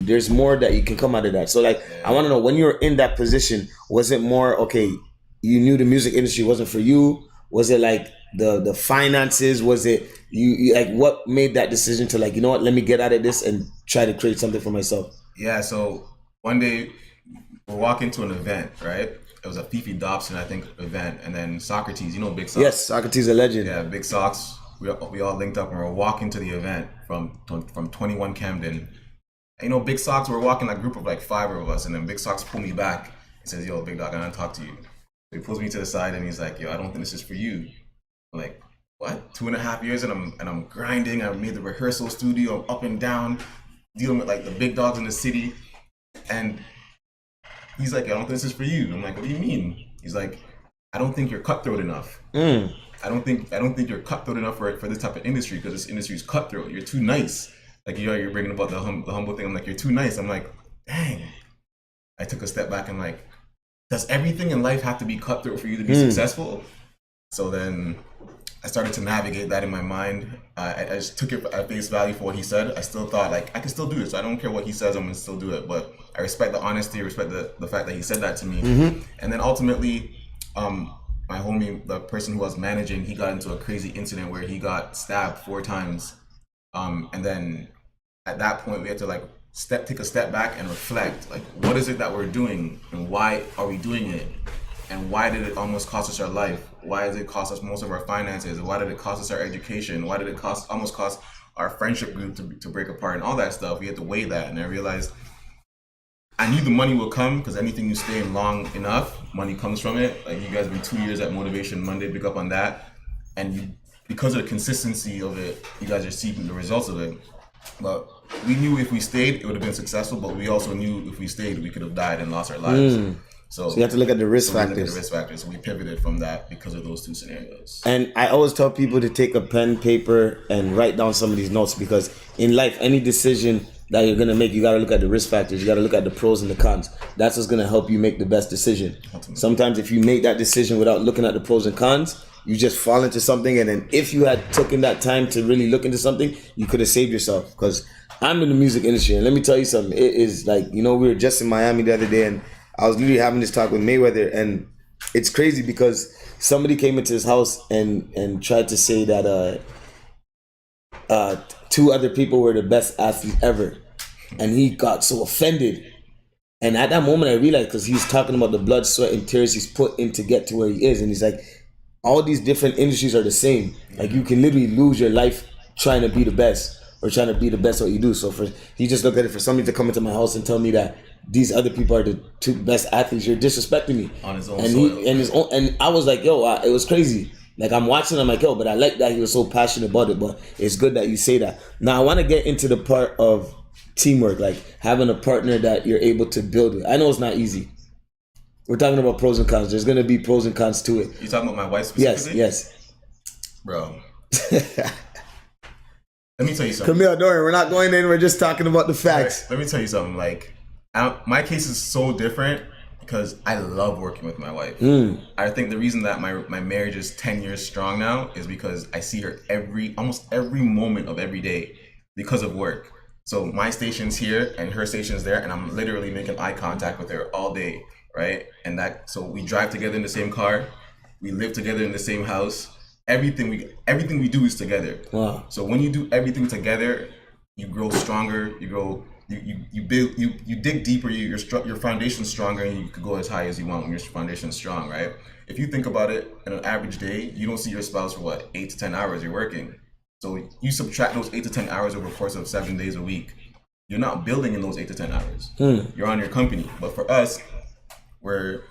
there's more that you can come out of that. So like, I want to know, when you were in that position, was it more, okay, you knew the music industry wasn't for you? Was it like the finances? Was it you like, what made that decision to like, you know what, let me get out of this and try to create something for myself? Yeah, so one day we're walking to an event, right? It was a Fifi Dobson, I think, event, and then Socrates, you know Big Sox? Yes, Socrates, a legend. Yeah, Big Sox. We all linked up and we're walking to the event from 21 Camden. And, you know, Big Sox, we're walking a group of like 5 of us, and then Big Sox pull me back and says, yo, Big Dog, I want to talk to you. So he pulls me to the side and he's like, yo, I don't think this is for you. I'm like, what? 2.5 years and I'm grinding. I made the rehearsal studio. I'm up and down, dealing with like the big dogs in the city. And he's like, I don't think this is for you. I'm like, what do you mean? He's like, I don't think you're cutthroat enough. I don't think you're cutthroat enough for this type of industry, because this industry is cutthroat. You're too nice. Like, you're bringing about the humble thing. I'm like, you're too nice. I'm like, dang. I took a step back and like, does everything in life have to be cutthroat for you to be successful? So then I started to navigate that in my mind. I just took it at face value for what he said. I still thought like, I can still do this. So I don't care what he says, I'm gonna still do it. But I respect the honesty, respect the fact that he said that to me. And then ultimately, my homie, the person who was managing, he got into a crazy incident where he got stabbed 4 times. And then at that point we had to like take a step back and reflect, like, what is it that we're doing and why are we doing it? And why did it almost cost us our life? Why did it cost us most of our finances? Why did it cost us our education? Why did it almost cost our friendship group to break apart and all that stuff? We had to weigh that, and I realized I knew the money will come, because anything you stay in long enough, money comes from it. Like, you guys have been 2 years at Motivation Monday, big up on that. And because of the consistency of it, you guys are seeing the results of it. But we knew if we stayed, it would have been successful, but we also knew if we stayed, we could have died and lost our lives. So you have to look at the risk factors. So we pivoted from that because of those 2 scenarios. And I always tell people to take a pen, paper, and write down some of these notes, because in life, any decision that you're gonna make, you gotta look at the risk factors. You gotta look at the pros and the cons. That's what's gonna help you make the best decision. Sometimes if you make that decision without looking at the pros and cons, you just fall into something, and then if you had taken that time to really look into something, you could have saved yourself. Because I'm in the music industry, and let me tell you something, it is like, you know, we were just in Miami the other day, and I was literally having this talk with Mayweather, and it's crazy because somebody came into his house and tried to say that 2 other people were the best athletes ever, and he got so offended. And at that moment I realized, because he's talking about the blood, sweat, and tears he's put in to get to where he is, and he's like, all these different industries are the same. Like, you can literally lose your life trying to be the best, or trying to be the best at what you do. So he just looked at it, for somebody to come into my house and tell me that these other people are the 2 best athletes, you're disrespecting me. On his own soil. And I was like, yo, it was crazy. Like, I'm watching, I'm like, yo, but I like that he was so passionate about it. But it's good that you say that. Now I want to get into the part of teamwork, like having a partner that you're able to build with. I know it's not easy. We're talking about pros and cons. There's going to be pros and cons to it. You talking about my wife specifically? Yes. Bro. Let me tell you something. Camille, don't worry, we're not going in. We're just talking about the facts. Right, let me tell you something. Like, my case is so different because I love working with my wife. I think the reason that my marriage is 10 years strong now is because I see her almost every moment of every day because of work. So my station's here and her station's there, and I'm literally making eye contact with her all day, right? And so we drive together in the same car, we live together in the same house. Everything we do is together. Wow. So when you do everything together, you grow stronger. You grow. You build. You dig deeper. Your foundation's stronger, and you could go as high as you want when your foundation's strong, right? If you think about it, in an average day, you don't see your spouse for what, 8 to 10 hours. You're working. So you subtract those 8 to 10 hours over the course of 7 days a week. You're not building in those 8 to 10 hours. You're on your company. But for us, we're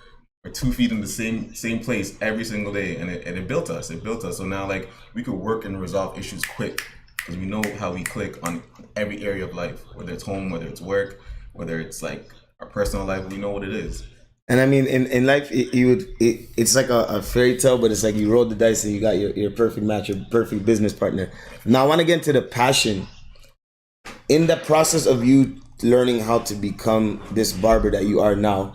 2 feet in the same place every single day, and it built us. So now, like, we could work and resolve issues quick because we know how we click on every area of life, whether it's home, whether it's work, whether it's like our personal life. We know what it is. And I mean, in life, it's like a fairy tale, but it's like you rolled the dice and you got your perfect match, your perfect business partner. Now I want to get into the passion. In the process of you learning how to become this barber that you are now,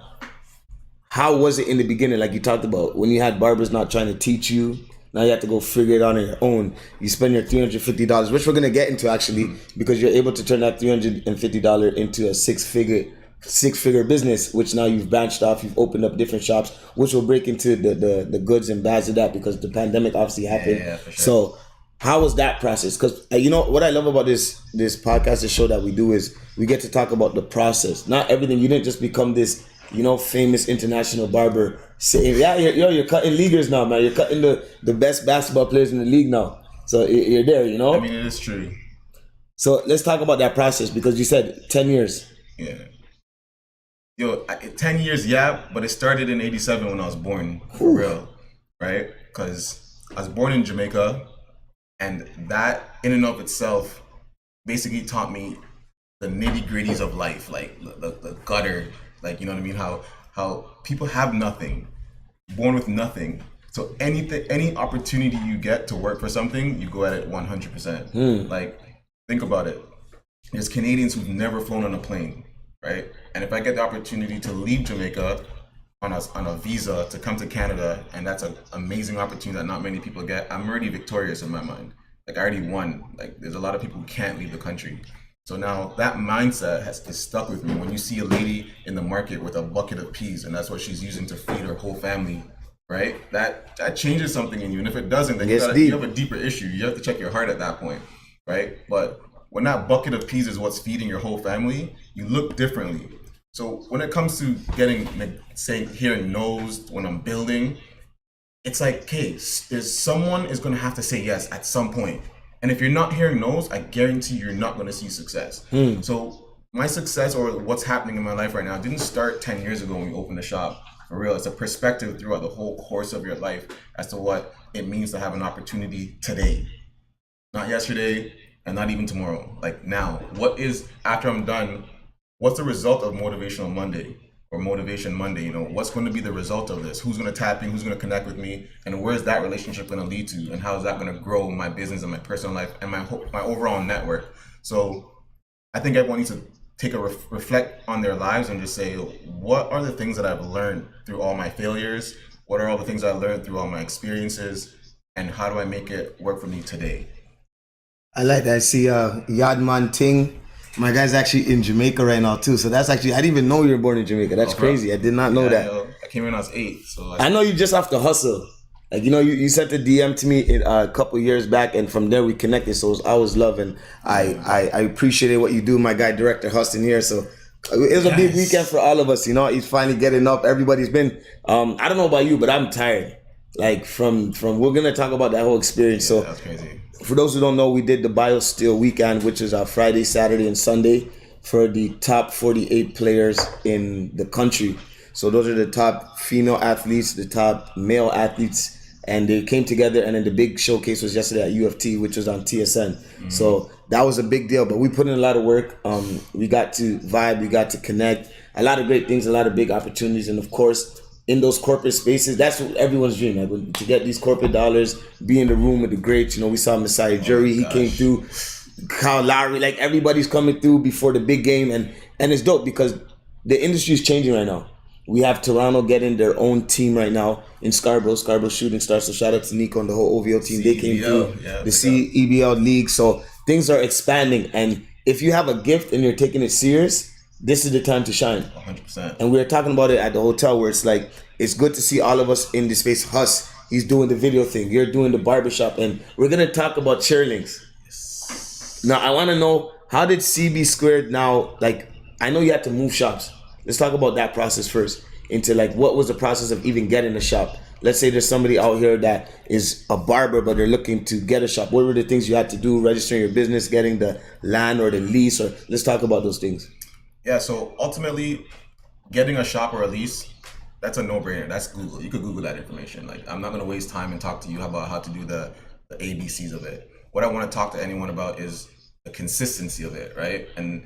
how was it in the beginning? Like you talked about, when you had barbers not trying to teach you, Now you have to go figure it out on your own. You spend your $350, which we're gonna get into actually, because you're able to turn that $350 into a six-figure business, which now you've branched off, you've opened up different shops, which will break into the goods and bads of that, because the pandemic obviously happened. Yeah, for sure. So how was that process? Because you know what I love about this podcast, this show that we do, is we get to talk about the process, not everything. You didn't just become this, you know, famous international barber saying, yeah, you're cutting leaguers now, man. You're cutting the best basketball players in the league now. So you're there, you know. I mean, it is true. So let's talk about that process, because you said 10 years. Yeah. Yo, 10 years, yeah, but it started in 87 when I was born, for real, right? Because I was born in Jamaica, and that in and of itself basically taught me the nitty-gritties of life, like the gutter, like, you know what I mean? How people have nothing, born with nothing. So any opportunity you get to work for something, you go at it 100%. Like, think about it. There's Canadians who've never flown on a plane, right? And if I get the opportunity to leave Jamaica on a visa to come to Canada, and that's an amazing opportunity that not many people get, I'm already victorious in my mind. Like, I already won. Like, there's a lot of people who can't leave the country. So now that mindset is stuck with me. When you see a lady in the market with a bucket of peas, and that's what she's using to feed her whole family, right? That changes something in you. And if it doesn't, then you have a deeper issue. You have to check your heart at that point, right? But when that bucket of peas is what's feeding your whole family, you look differently. So when it comes to hearing no's when I'm building, it's like, okay, someone is going to have to say yes at some point. And if you're not hearing no's, I guarantee you're not going to see success. So my success, or what's happening in my life right now, didn't start 10 years ago when we opened the shop. For real, it's a perspective throughout the whole course of your life as to what it means to have an opportunity today. Not yesterday, and not even tomorrow. Like, now, after I'm done, what's the result of Motivational Monday or Motivation Monday? You know, what's going to be the result of this? Who's going to tap in? Who's going to connect with me? And where's that relationship going to lead to? And how is that going to grow my business and my personal life and my overall network? So I think everyone needs to take a reflect on their lives and just say, what are the things that I've learned through all my failures? What are all the things I learned through all my experiences? And how do I make it work for me today? I like that. I see Yadman Ting. My guy's actually in Jamaica right now too. So that's actually, I didn't even know you were born in Jamaica. That's crazy. I did not know that. Yo, I came in when I was 8. So I know you just have to hustle. Like, you know, you sent a DM to me a couple years back, and from there we connected. So it was always love, and I appreciated what you do, my guy, Director Huston here. So it was a big weekend for all of us. You know, he's finally getting up. Everybody's been, I don't know about you, but I'm tired. Like, from we're going to talk about that whole experience. So that's crazy. For those who don't know, we did the BioSteel weekend, which is our Friday, Saturday, and Sunday for the top 48 players in the country. So those are the top female athletes, the top male athletes, and they came together. And then the big showcase was yesterday at UFT, which was on TSN. So that was a big deal. But we put in a lot of work. We got to vibe, we got to connect. A lot of great things, a lot of big opportunities, and of course, in those corporate spaces, that's what everyone's dream. Like, to get these corporate dollars, be in the room with the greats. You know, we saw Messiah Jury, he came through. Kyle Lowry, like, everybody's coming through before the big game, and it's dope because the industry is changing right now. We have Toronto getting their own team right now in Scarborough Shooting Stars. So shout out to Nico and the whole OVO team. They came through the CEBL league. So things are expanding, and if you have a gift and you're taking it serious, this is the time to shine. 100%. And we were talking about it at the hotel, where it's like, it's good to see all of us in this space. Huss, he's doing the video thing. You're doing the barbershop. And we're going to talk about Chairlinks. Yes. Now, I want to know, how did CB Squared now, like, I know you had to move shops. Let's talk about that process first. Into, like, what was the process of even getting a shop? Let's say there's somebody out here that is a barber, but they're looking to get a shop. What were the things you had to do? Registering your business, getting the land or the lease? Or let's talk about those things. Yeah, so ultimately, getting a shop or a lease, that's a no-brainer. That's Google. You could Google that information. Like, I'm not going to waste time and talk to you about how to do the ABCs of it. What I want to talk to anyone about is the consistency of it, right? And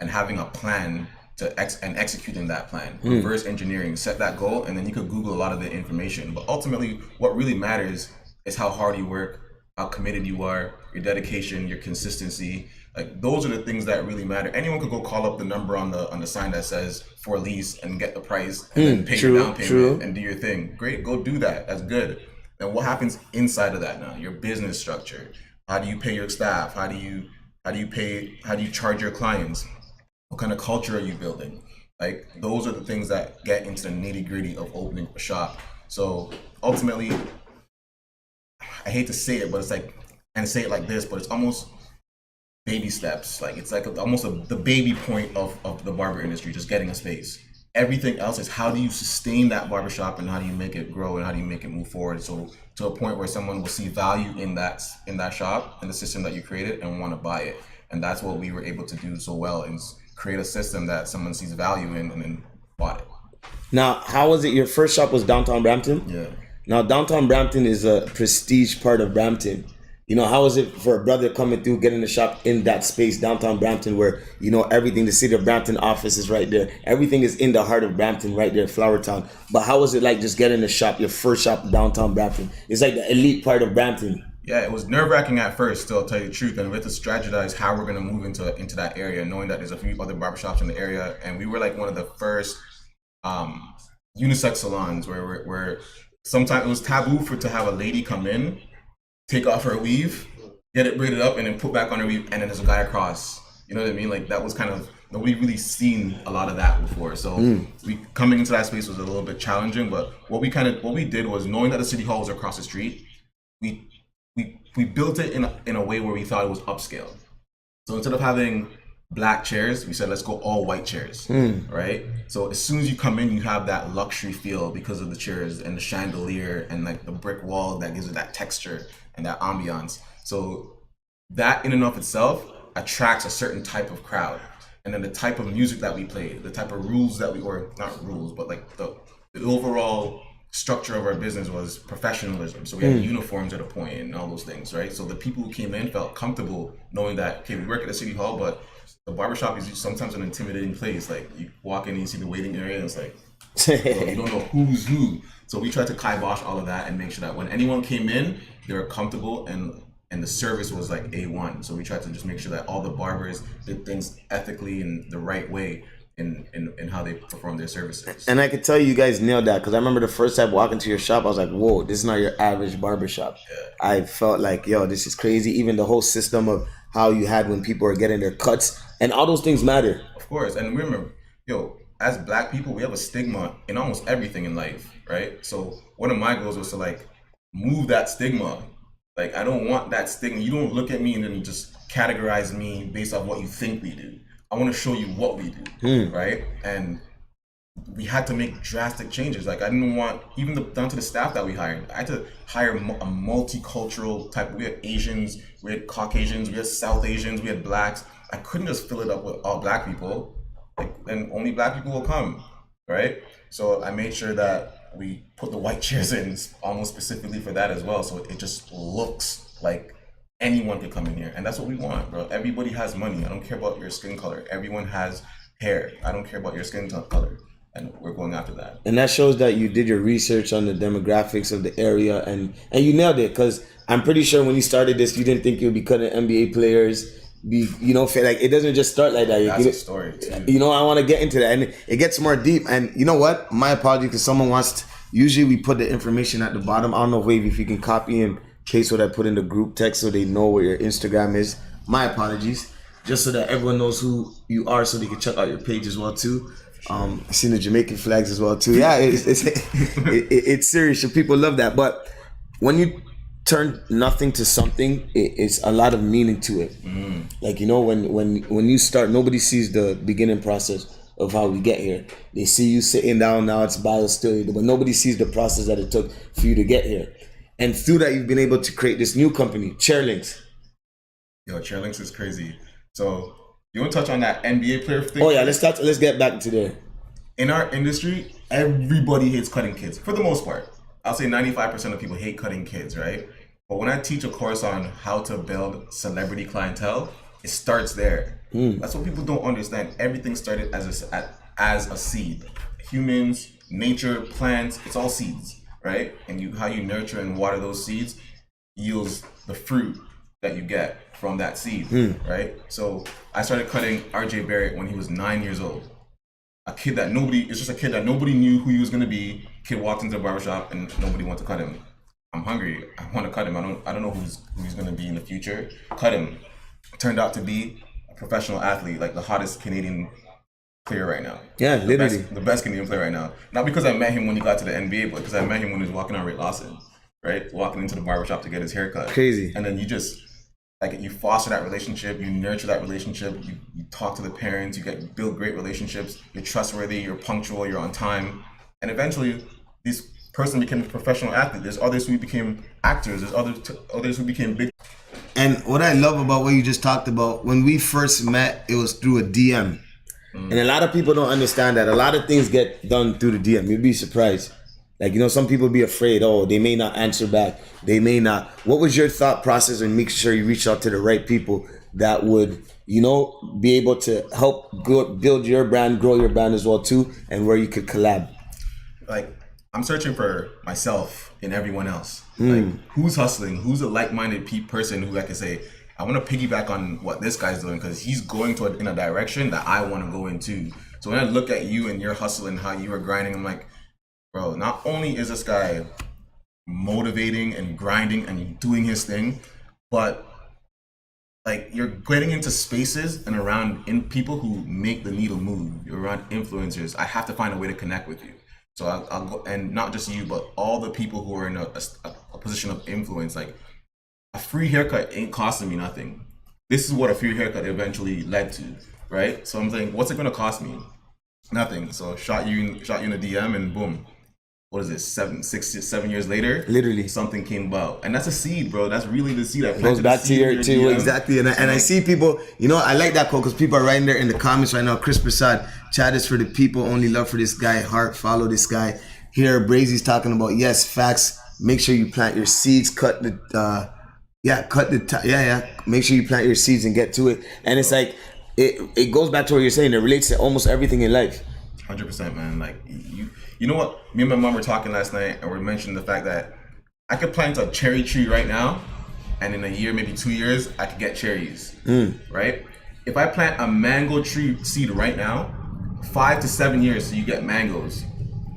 having a plan and executing that plan. Reverse engineering, set that goal, and then you could Google a lot of the information. But ultimately, what really matters is how hard you work, how committed you are, your dedication, your consistency. Like, those are the things that really matter. Anyone could go call up the number on the sign that says for lease and get the price and then pay your down payment and do your thing. Great, go do that. That's good. And what happens inside of that now? Your business structure. How do you pay your staff? How do you charge your clients? What kind of culture are you building? Like those are the things that get into the nitty gritty of opening a shop. So ultimately, I hate to say it, but it's like, and say it like this, but it's almost baby steps. Like it's like the baby point of the barber industry, just getting a space. Everything else is how do you sustain that barbershop and how do you make it grow and how do you make it move forward. So to a point where someone will see value in that shop and the system that you created and want to buy it. And that's what we were able to do so well, is create a system that someone sees value in and then bought it. Now, how was it? Your first shop was downtown Brampton? Yeah. Now, downtown Brampton is a prestige part of Brampton. You know, how is it for a brother coming through, getting a shop in that space, downtown Brampton, where, you know, everything, the city of Brampton office is right there. Everything is in the heart of Brampton, right there, Flower Town. But how was it like just getting a shop, your first shop, downtown Brampton? It's like the elite part of Brampton. Yeah, it was nerve-wracking at first, still, I'll tell you the truth. And we had to strategize how we're going to move into that area, knowing that there's a few other barbershops in the area. And we were like one of the first unisex salons where sometimes it was taboo to have a lady come in, take off her weave, get it braided up, and then put back on her weave, and then there's a guy across. You know what I mean? Like that was kind of, nobody really seen a lot of that before. So we coming into that space was a little bit challenging. But what we did was, knowing that the city hall was across the street, we built it in a way where we thought it was upscale. So instead of having black chairs, we said let's go all white chairs, right? So as soon as you come in, you have that luxury feel because of the chairs and the chandelier and like the brick wall that gives it that texture and that ambiance. So that in and of itself attracts a certain type of crowd. And then the type of music that we play, the type of rules that or not rules, but like the overall structure of our business was professionalism. So we had uniforms at a point and all those things, right? So the people who came in felt comfortable knowing that, okay, we work at the city hall, but the barbershop is sometimes an intimidating place. Like you walk in and you see the waiting area and it's like, well, you don't know who's who. So we tried to kibosh all of that and make sure that when anyone came in, they were comfortable and the service was like A1. So we tried to just make sure that all the barbers did things ethically and the right way in how they perform their services. And I could tell you guys nailed that, because I remember the first time walking to your shop, I was like, whoa, this is not your average barbershop. Yeah. I felt like, yo, this is crazy. Even the whole system of how you had when people are getting their cuts and all those things matter. Of course. And remember, as black people, we have a stigma in almost everything in life, right? So one of my goals was to like move that stigma. Like, I don't want that stigma. You don't look at me and then just categorize me based off what you think we do. I want to show you what we do, right? And we had to make drastic changes. Like, I didn't want, even down to the staff that we hired, I had to hire a multicultural type. We had Asians, we had Caucasians, we had South Asians, we had blacks. I couldn't just fill it up with all black people. Like, then only black people will come, right? So I made sure that we put the white chairs in almost specifically for that as well. So it just looks like anyone could come in here. And that's what we want, bro. Everybody has money. I don't care about your skin color. Everyone has hair. I don't care about your skin color. And we're going after that. And that shows that you did your research on the demographics of the area, and you nailed it, because I'm pretty sure when you started this, you didn't think you would be cutting NBA players. Like, it doesn't just start like that. That's a story too. You know, I want to get into that, and it gets more deep. And you know what? My apology, because someone wants to, usually we put the information at the bottom. I don't know, Wave, if you can copy and paste what I put in the group text so they know what your Instagram is. My apologies. Just so that everyone knows who you are, so they can check out your page as well too. I've seen the Jamaican flags as well too. Yeah, it's serious. So people love that. But when you turn nothing to something, it's a lot of meaning to it. Like, you know, when you start, nobody sees the beginning process of how we get here. They see you sitting down, now it's bio still, but nobody sees the process that it took for you to get here. And through that, you've been able to create this new company, Chairlinks. Yo, Chairlinks is crazy. So you want to touch on that NBA player thing? Oh yeah, let's get back to there. In our industry, everybody hates cutting kids, for the most part. I'll say 95% of people hate cutting kids, right? But when I teach a course on how to build celebrity clientele, it starts there. That's what people don't understand. Everything started as a seed. Humans, nature, plants, it's all seeds, right? And how you nurture and water those seeds yields the fruit that you get from that seed, right? So I started cutting RJ Barrett when he was 9 years old. It's just a kid that nobody knew who he was gonna be. Kid walked into the barbershop and nobody wanted to cut him. I'm hungry. I want to cut him. I don't know who's gonna be in the future. Cut him. Turned out to be a professional athlete, like the hottest Canadian player right now. Yeah, literally. The best Canadian player right now. Not because I met him when he got to the NBA, but because I met him when he was walking on Ray Lawson, right? Walking into the barbershop to get his haircut. Crazy. And then you just like you foster that relationship, you nurture that relationship, you talk to the parents, you build great relationships, you're trustworthy, you're punctual, you're on time, and eventually this person became a professional athlete. There's others who became actors. There's others who became big. And what I love about what you just talked about, when we first met, it was through a DM. And a lot of people don't understand that. A lot of things get done through the DM. You'd be surprised. Like, you know, some people be afraid, oh, they may not answer back. They may not. What was your thought process in making sure you reached out to the right people that would, you know, be able to help build your brand, grow your brand as well too, and where you could collab? Like, I'm searching for myself in everyone else. Like, who's hustling? Who's a like-minded person who I can say, I want to piggyback on what this guy's doing because he's going in a direction that I want to go into. So when I look at you and your hustle and how you are grinding, I'm like, bro, not only is this guy motivating and grinding and doing his thing, but like you're getting into spaces and around in people who make the needle move. You're around influencers. I have to find a way to connect with you. So I'll go, and not just you, but all the people who are in a position of influence. Like a free haircut ain't costing me nothing. This is what a free haircut eventually led to, right? So I'm saying, what's it gonna cost me? Nothing. So shot you in a DM and boom. What is it? 7 years later, Literally something came about, and that's a seed, bro. That's really the seed. It goes back to your exactly. And I see people, you know, I like that quote because people are writing there in the comments right now. Chris Prasad, chat is for the people, only love for this guy, heart, follow this guy. Here, Brazy's talking about, yes, facts. Make sure you plant your seeds, make sure you plant your seeds and get to it. And it's like, it goes back to what you're saying. It relates to almost everything in life. 100%, man. Like you know what? Me and my mom were talking last night, and we mentioned the fact that I could plant a cherry tree right now, and in a year, maybe 2 years, I could get cherries. Right? If I plant a mango tree seed right now, 5 to 7 years, so you get mangoes.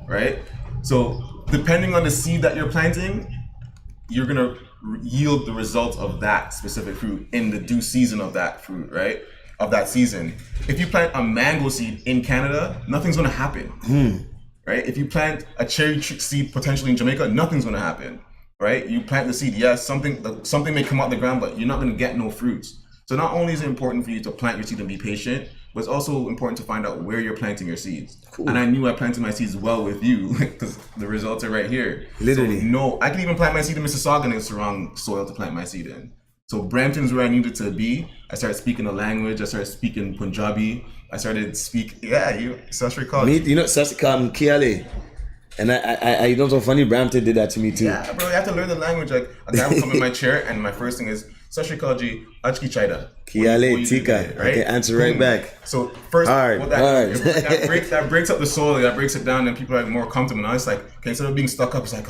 Right? So depending on the seed that you're planting, you're gonna yield the results of that specific fruit in the due season of that fruit, right? Of that season. If you plant a mango seed in Canada, nothing's gonna happen, right? If you plant a cherry seed potentially in Jamaica, nothing's gonna happen, right? You plant the seed, yes, something may come out the ground, but you're not gonna get no fruits. So not only is it important for you to plant your seed and be patient, but it's also important to find out where you're planting your seeds. Cool. And I knew I planted my seeds well with you because the results are right here. Literally. So, no, I can even plant my seed in Mississauga and it's the wrong soil to plant my seed in. So Brampton's where I needed to be. I started speaking the language. I started speaking Punjabi. I started Sasri Kal. You know, Sasri Kal Kiale. And I know so funny, Brampton did that to me too. Yeah, bro, you have to learn the language. Like, a guy will come in my chair and my first thing is, Sasri Kal ji, Ajki Chaida. Kiale Tika. Right? I can answer right back. So first, that breaks up the soil, that breaks it down, and people are more comfortable. Now it's like, okay, instead of being stuck up, it's like,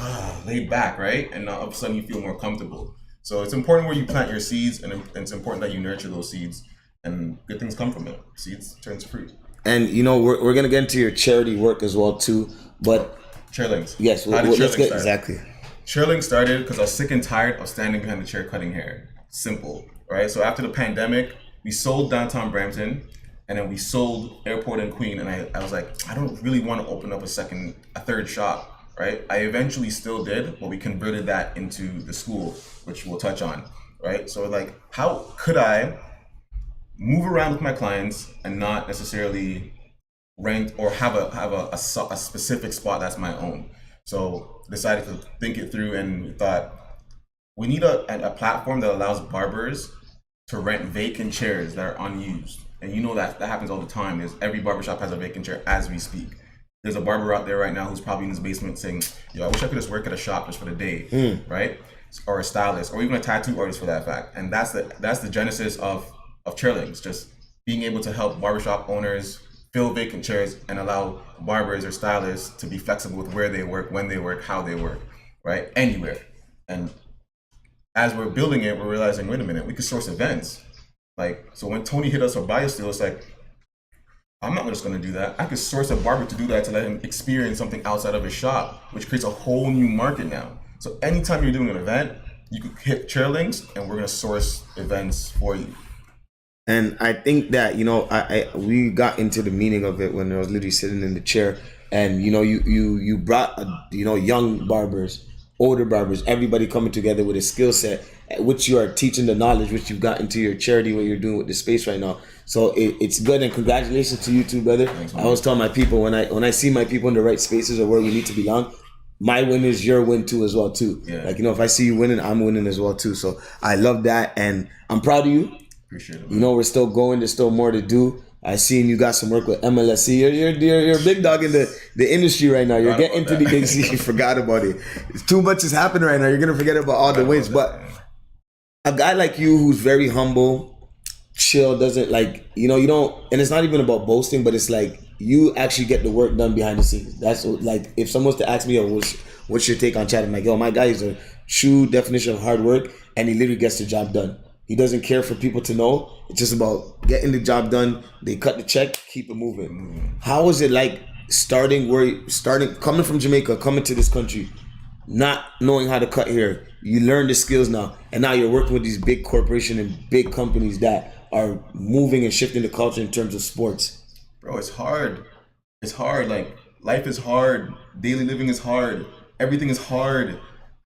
laid back, right? And now all of a sudden you feel more comfortable. So it's important where you plant your seeds, and it's important that you nurture those seeds, and good things come from it. Seeds turns fruit. And you know, we're gonna get into your charity work as well too, but Chairlings. Yes, let's get exactly. Chairling started because I was sick and tired of standing behind the chair cutting hair. Simple, right? So after the pandemic, we sold downtown Brampton, and then we sold Airport and Queen, and I was like, I don't really want to open up a third shop, right? I eventually still did, but we converted that into the school, which we'll touch on, right? So like, how could I move around with my clients and not necessarily rent or have a specific spot that's my own? So decided to think it through, and we thought we need a platform that allows barbers to rent vacant chairs that are unused. And you know that happens all the time. Every barbershop has a vacant chair as we speak. There's a barber out there right now who's probably in his basement saying, yo, I wish I could just work at a shop just for the day, right? Or a stylist, or even a tattoo artist for that fact. And that's the genesis of Chairlings, just being able to help barbershop owners fill vacant chairs and allow barbers or stylists to be flexible with where they work, when they work, how they work, right? Anywhere. And as we're building it, we're realizing, wait a minute, we could source events. Like, so when Tony hit us for BioSteel, it's like, I'm not just gonna do that. I could source a barber to do that, to let him experience something outside of his shop, which creates a whole new market now. So anytime you're doing an event, you could hit chair links, and we're gonna source events for you. And I think that, you know, we got into the meaning of it when I was literally sitting in the chair, and you know, you brought you know, young barbers, older barbers, everybody coming together with a skill set, which you are teaching the knowledge, which you've got into your charity, what you're doing with the space right now. So it's good, and congratulations to you too, brother. Thanks, I always tell my people, when I see my people in the right spaces or where we need to belong, my win is your win too as well too. Yeah. Like, you know, if I see you winning, I'm winning as well too. So I love that, and I'm proud of you. Appreciate it. You know, we're still going. There's still more to do. I seen you got some work with MLSC. You're a big dog in the industry right now. You're getting into the big C. You forgot about it. It's too much is happening right now. You're gonna forget about all the wins. But a guy like you who's very humble, chill, doesn't like, you know, you don't, and it's not even about boasting, but it's like you actually get the work done behind the scenes. That's like, if someone was to ask me, oh, what's your take on chat? I'm like, yo, my guy is a true definition of hard work, and he literally gets the job done. He doesn't care for people to know. It's just about getting the job done. They cut the check, keep it moving. How is it like coming from Jamaica, coming to this country, not knowing how to cut hair? You learn the skills now, and now you're working with these big corporations and big companies that are moving and shifting the culture in terms of sports. Bro, it's hard. It's hard. Like, life is hard. Daily living is hard. Everything is hard.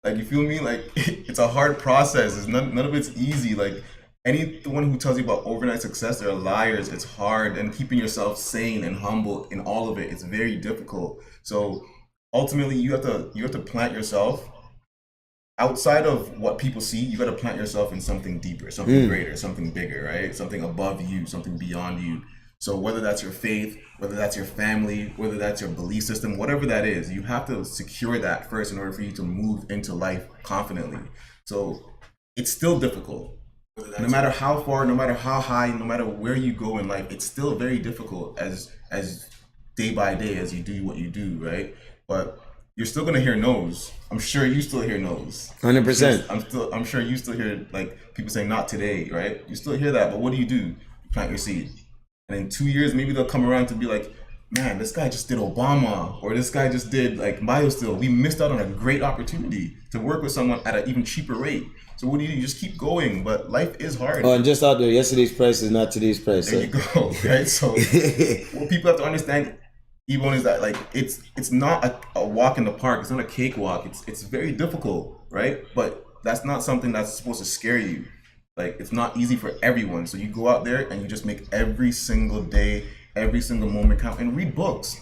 Like, you feel me? Like, it's a hard process. It's none of it's easy. Like, anyone who tells you about overnight success, they're liars. It's hard, and keeping yourself sane and humble in all of it, it's very difficult. So ultimately, you have to plant yourself outside of what people see. You got to plant yourself in something deeper, something greater, something bigger, right? Something above you, something beyond you. So whether that's your faith, whether that's your family, whether that's your belief system, whatever that is, you have to secure that first in order for you to move into life confidently. So it's still difficult. No matter how far, no matter how high, no matter where you go in life, it's still very difficult as day by day as you do what you do, right? But you're still gonna hear no's. I'm sure you still hear no's. 100%. I'm sure you still hear like people saying not today, right? You still hear that, but what do? You plant your seed. And in 2 years, maybe they'll come around to be like, man, this guy just did Obama, or this guy just did like BioSteel. We missed out on a great opportunity to work with someone at an even cheaper rate. So what do? You just keep going, but life is hard. Oh, and just out there, yesterday's price is not today's price. There you go, right? So what people have to understand, Ebone, is that like it's not a walk in the park. It's not a cakewalk. It's very difficult, right? But that's not something that's supposed to scare you. Like, it's not easy for everyone. So you go out there and you just make every single day, every single moment count, and read books.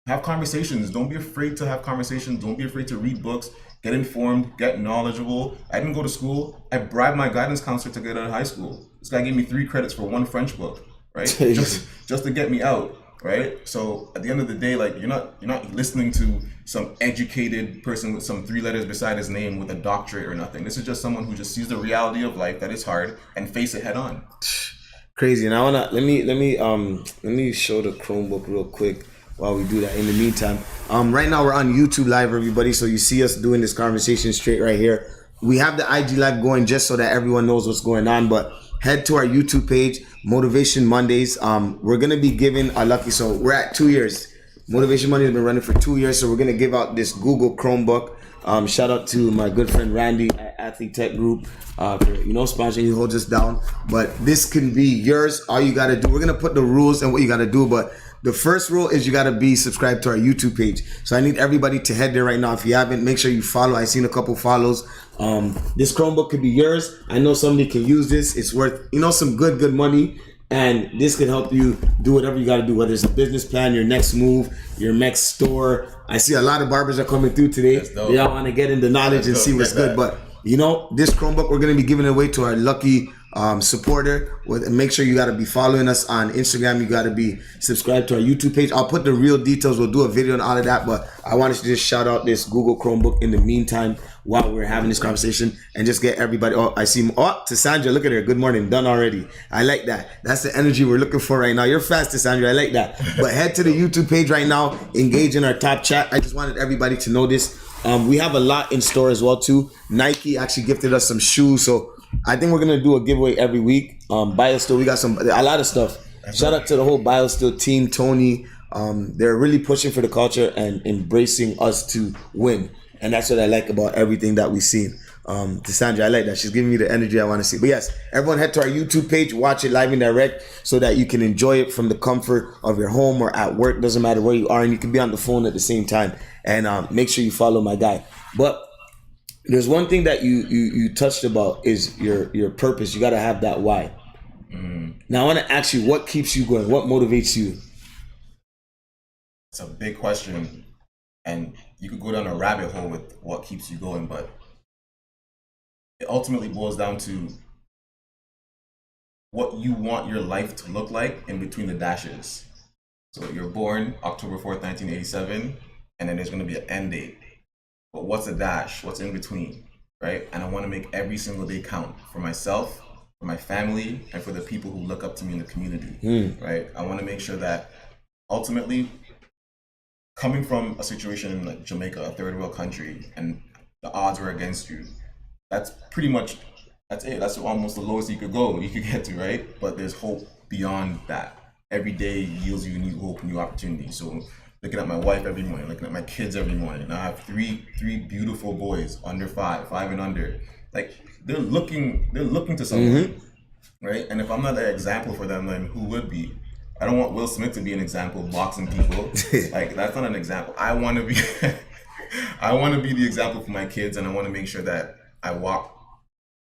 Have conversations. Don't be afraid to have conversations. Don't be afraid to read books. Get informed, get knowledgeable. I didn't go to school. I bribed my guidance counselor to get out of high school. This guy gave me 3 credits for 1 French book, right? just to get me out, right? So at the end of the day, like, you're not listening to some educated person with some 3 letters beside his name with a doctorate or nothing. This is just someone who just sees the reality of life, that it's hard, and face it head on. Crazy. And I wanna let me show the Chromebook real quick while we do that. In the meantime, right now we're on YouTube Live, everybody. So you see us doing this conversation straight right here. We have the IG Live going just so that everyone knows what's going on. But head to our YouTube page, Motivation Mondays. We're gonna be giving a lucky. So we're at 2 years. Motivation Monday has been running for 2 years. So we're gonna give out this Google Chromebook. Shout out to my good friend Randy at Athlete Tech Group for sponsoring. He holds us down. But this can be yours. All you gotta do. We're gonna put the rules and what you gotta do, but the first rule is you got to be subscribed to our YouTube page. So I need everybody to head there right now. If you haven't, make sure you follow. I've seen a couple follows. This Chromebook could be yours. I know somebody can use this. It's worth, some good money. And this can help you do whatever you got to do, whether it's a business plan, your next move, your next store. I see a lot of barbers are coming through today. They all want to get into knowledge and see what's good. But, this Chromebook, we're going to be giving it away to our lucky supporter. Make sure you got to be following us on Instagram. You got to be subscribed to our YouTube page. I'll put the real details. We'll do a video on all of that, but I wanted to just shout out this Google Chromebook in the meantime while we're having this conversation and just get everybody. Oh, I see. Oh, to Sandra, look at her. Good morning. Done already. I like that. That's the energy we're looking for right now. You're fast, Sandra. I like that. But head to the YouTube page right now. Engage in our top chat. I just wanted everybody to know this. We have a lot in store as well too. Nike actually gifted us some shoes, so I think we're gonna do a giveaway every week. BioSteel, we got a lot of stuff. Shout out to the whole BioSteel team, Tony. They're really pushing for the culture and embracing us to win. And that's what I like about everything that we've seen. To Sandra, I like that. She's giving me the energy I want to see. But yes, everyone head to our YouTube page, watch it live and direct so that you can enjoy it from the comfort of your home or at work. Doesn't matter where you are, and you can be on the phone at the same time. And make sure you follow my guy. But there's one thing that you touched about is your purpose. You got to have that why. Now I want to ask you, what keeps you going? What motivates you? It's a big question, and you could go down a rabbit hole with what keeps you going, but it ultimately boils down to what you want your life to look like in between the dashes. So you're born October 4th, 1987, and then there's going to be an end date. But what's a dash? What's in between, right? And I want to make every single day count for myself, for my family, and for the people who look up to me in the community, right? I want to make sure that ultimately, coming from a situation in like Jamaica, a third world country, and the odds were against you, that's it. That's almost the lowest you could get to, right? But there's hope beyond that. Every day yields you new hope, new opportunity. So looking at my wife every morning, looking at my kids every morning. I have three beautiful boys, under 5 and under. Like they're looking to someone, right? And if I'm not an example for them, then who would be? I don't want Will Smith to be an example boxing people. Like that's not an example. I want to be the example for my kids, and I want to make sure that I walk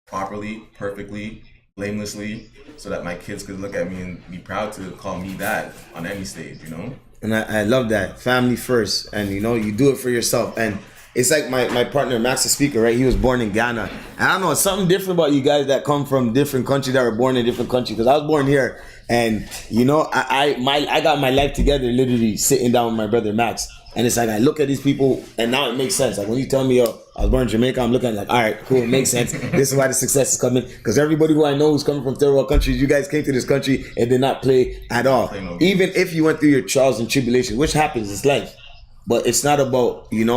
properly, perfectly, blamelessly, so that my kids could look at me and be proud to call me dad on any stage, you know? And I love that. Family first. And you do it for yourself. And it's like my partner, Max the Speaker, right? He was born in Ghana. And I don't know, it's something different about you guys that come from different countries, that were born in different countries. Because I was born here. And, I got my life together literally sitting down with my brother, Max. And it's like, I look at these people, and now it makes sense. Like, when you tell me, I was born in Jamaica, I'm looking like, all right, cool, it makes sense. This is why the success is coming. Because everybody who I know who's coming from third world countries, you guys came to this country and did not play at all. Even if you went through your trials and tribulations, which happens, it's life. But it's not about, we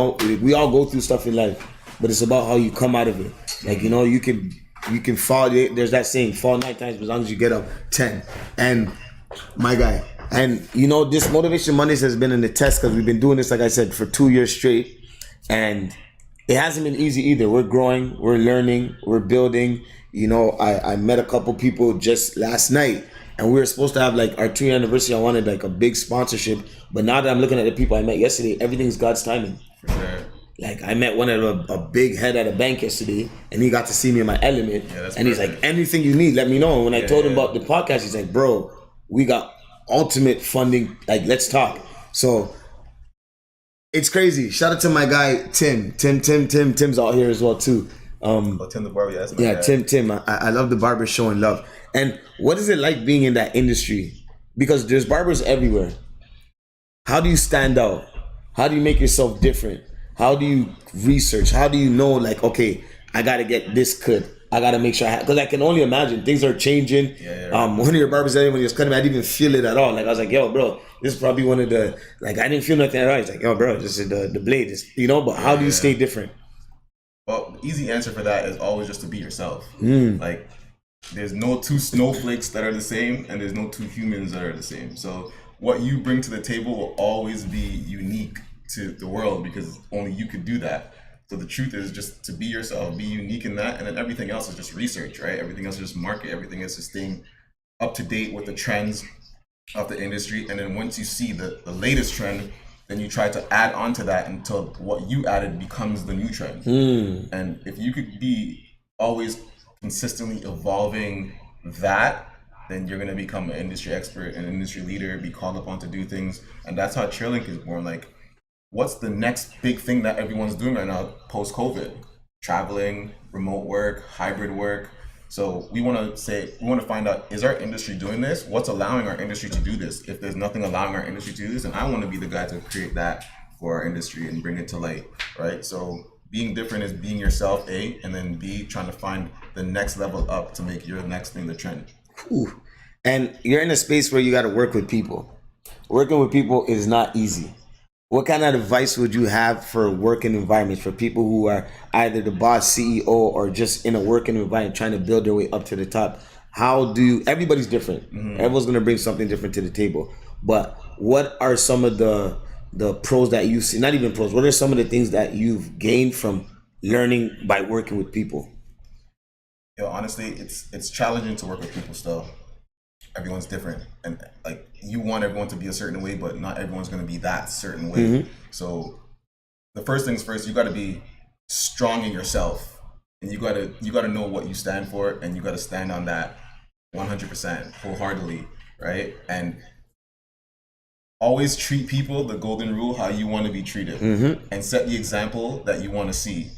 all go through stuff in life, but it's about how you come out of it. Like, you can fall. There's that saying, fall 9 times, but as long as you get up 10. And my guy, and this Motivation Mondays has been in the test because we've been doing this, like I said, for 2 years straight, and it hasn't been easy either. We're growing, we're learning, we're building. I met a couple people just last night, and we were supposed to have like our 2-year anniversary. I wanted like a big sponsorship, but now that I'm looking at the people I met yesterday, everything's God's timing. For sure. Like I met one of a big head at a bank yesterday, and he got to see me in my element. Yeah, and he's like, anything you need, let me know. And when I told him about the podcast, he's like, bro, we got ultimate funding. Like, let's talk. So it's crazy. Shout out to my guy Tim. Tim's out here as well too. Tim the barber, yeah, Tim. I love the barber showing love. And what is it like being in that industry? Because there's barbers everywhere. How do you stand out? How do you make yourself different? How do you research? How do you know, like, okay, I got to get this cut. I got to make sure because I can only imagine things are changing. One of your barbers said when he was cutting me, I didn't even feel it at all. Like, I was like, yo, bro, this is probably one of the, like, I didn't feel nothing at all. He's like, yo, bro, this is the blade. But how do you stay different? Well, the easy answer for that is always just to be yourself. Like, there's no 2 snowflakes that are the same, and there's no 2 humans that are the same. So what you bring to the table will always be unique to the world because only you could do that. So the truth is just to be yourself, be unique in that, and then everything else is just research, right? Everything else is just market. Everything is just staying up to date with the trends of the industry. And then once you see the latest trend, then you try to add on to that until what you added becomes the new trend. And if you could be always consistently evolving that, then you're going to become an industry expert, an industry leader, be called upon to do things. And that's how Cheerlink is born. Like, what's the next big thing that everyone's doing right now post-COVID? Traveling, remote work, hybrid work. So we want to find out, is our industry doing this? What's allowing our industry to do this? If there's nothing allowing our industry to do this, then I want to be the guy to create that for our industry and bring it to light, right? So being different is being yourself, A, and then B, trying to find the next level up to make your next thing the trend. Ooh. And you're in a space where you got to work with people. Working with people is not easy. What kind of advice would you have for working environments for people who are either the boss, CEO, or just in a working environment trying to build their way up to the top? Everybody's different. Everyone's going to bring something different to the table. But what are some of the the pros that you see? Not even pros. What are some of the things that you've gained from learning by working with people? Honestly, it's challenging to work with people still. Everyone's different, and like you want everyone to be a certain way, but not everyone's going to be that certain way. So the first things first, you got to be strong in yourself, and you got to know what you stand for, and you got to stand on that 100% wholeheartedly, right? And always treat people, the golden rule, how you want to be treated, and set the example that you want to see.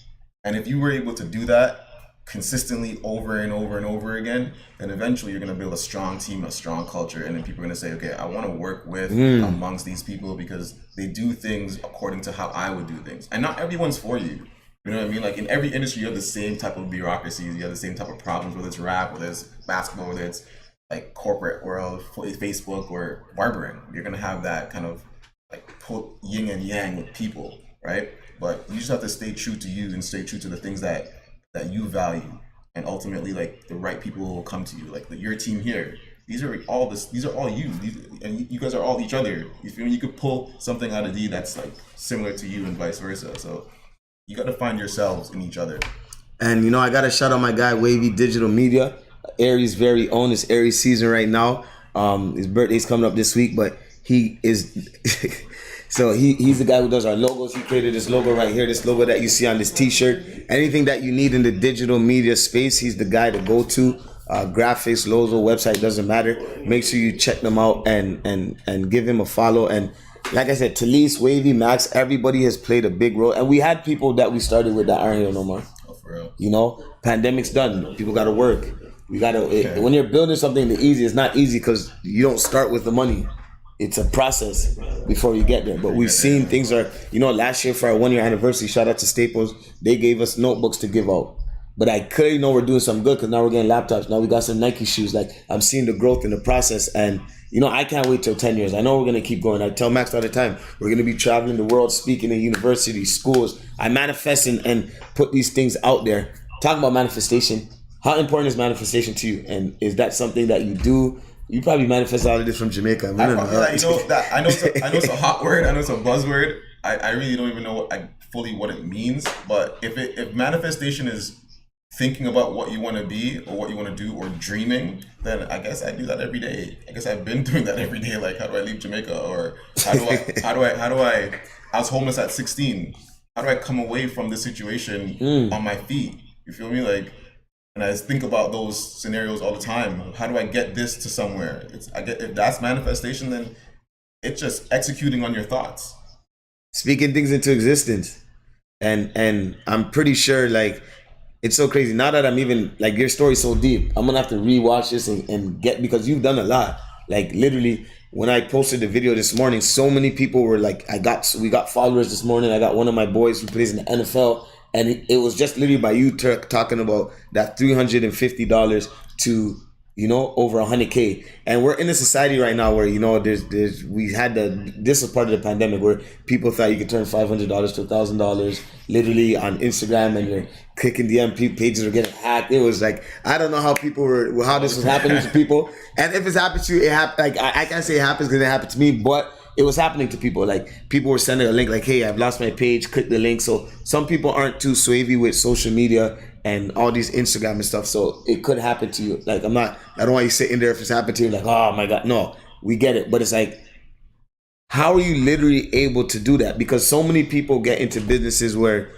And if you were able to do that consistently over and over and over again, then eventually you're going to build a strong team, a strong culture, and then people are going to say, okay, I want to work with amongst these people because they do things according to how I would do things. And not everyone's for you. You know what I mean? Like in every industry, you have the same type of bureaucracies, you have the same type of problems, whether it's rap, whether it's basketball, whether it's like corporate world, Facebook, or barbering. You're going to have that kind of like yin and yang with people, right? But you just have to stay true to you and stay true to the things that you value, and ultimately like the right people will come to you. Like your team here, these are all you, and you guys are all each other. You feel me? You could pull something out of D that's like similar to you and vice versa. So you got to find yourselves in each other. And I gotta shout out my guy Wavy Digital Media, Aries' very own. It's Aries season right now. His birthday's coming up this week, but he is so he's the guy who does our logos. He created this logo right here, this logo that you see on this t-shirt. Anything that you need in the digital media space, he's the guy to go to. Graphics, logo, website, doesn't matter. Make sure you check them out and give him a follow. And like I said, Talise, Wavy, Max, everybody has played a big role. And we had people that we started with that aren't here no more. Oh, for real. Pandemic's done. People got to work. When you're building something, the easy, it's not easy because you don't start with the money. It's a process before you get there. But we've seen things are, last year for our 1 year anniversary, shout out to Staples, they gave us notebooks to give out. But I clearly know we're doing something good because now we're getting laptops. Now we got some Nike shoes. Like I'm seeing the growth in the process. And, I can't wait till 10 years. I know we're going to keep going. I tell Max all the time, we're going to be traveling the world, speaking in universities, schools. I manifest and put these things out there. Talking about manifestation. How important is manifestation to you? And is that something that you do? You probably manifest all of this from Jamaica. I know it's a hot word. I know it's a buzzword. I really don't even know fully what it means. But if manifestation is thinking about what you want to be or what you want to do or dreaming, then I guess I do that every day. I guess I've been doing that every day. Like, how do I leave Jamaica? Or how do I I was homeless at 16. How do I come away from this situation on my feet? You feel me? Like, and I think about those scenarios all the time. How do I get this to somewhere? If that's manifestation, then it's just executing on your thoughts. Speaking things into existence. And I'm pretty sure, like, it's so crazy. Now that I'm even, like, your story's so deep, I'm going to have to rewatch this and get, because you've done a lot. Like, literally, when I posted the video this morning, so many people were like, we got followers this morning. I got one of my boys who plays in the NFL. And it was just literally by you talking about that $350 to, over 100K. And we're in a society right now where, this is part of the pandemic where people thought you could turn $500 to $1,000 literally on Instagram, and you're clicking DM pages are getting hacked. It was like, I don't know how this was happening to people. And if it's happened to you, it happened. Like, I can't say it happens because it happened to me, but it was happening to people. Like, people were sending a link like, hey, I've lost my page, click the link. So some people aren't too swavy with social media and all these Instagram and stuff. So it could happen to you. Like, I don't want you sitting there if it's happened to you like, oh my God. No, we get it. But it's like, how are you literally able to do that? Because so many people get into businesses where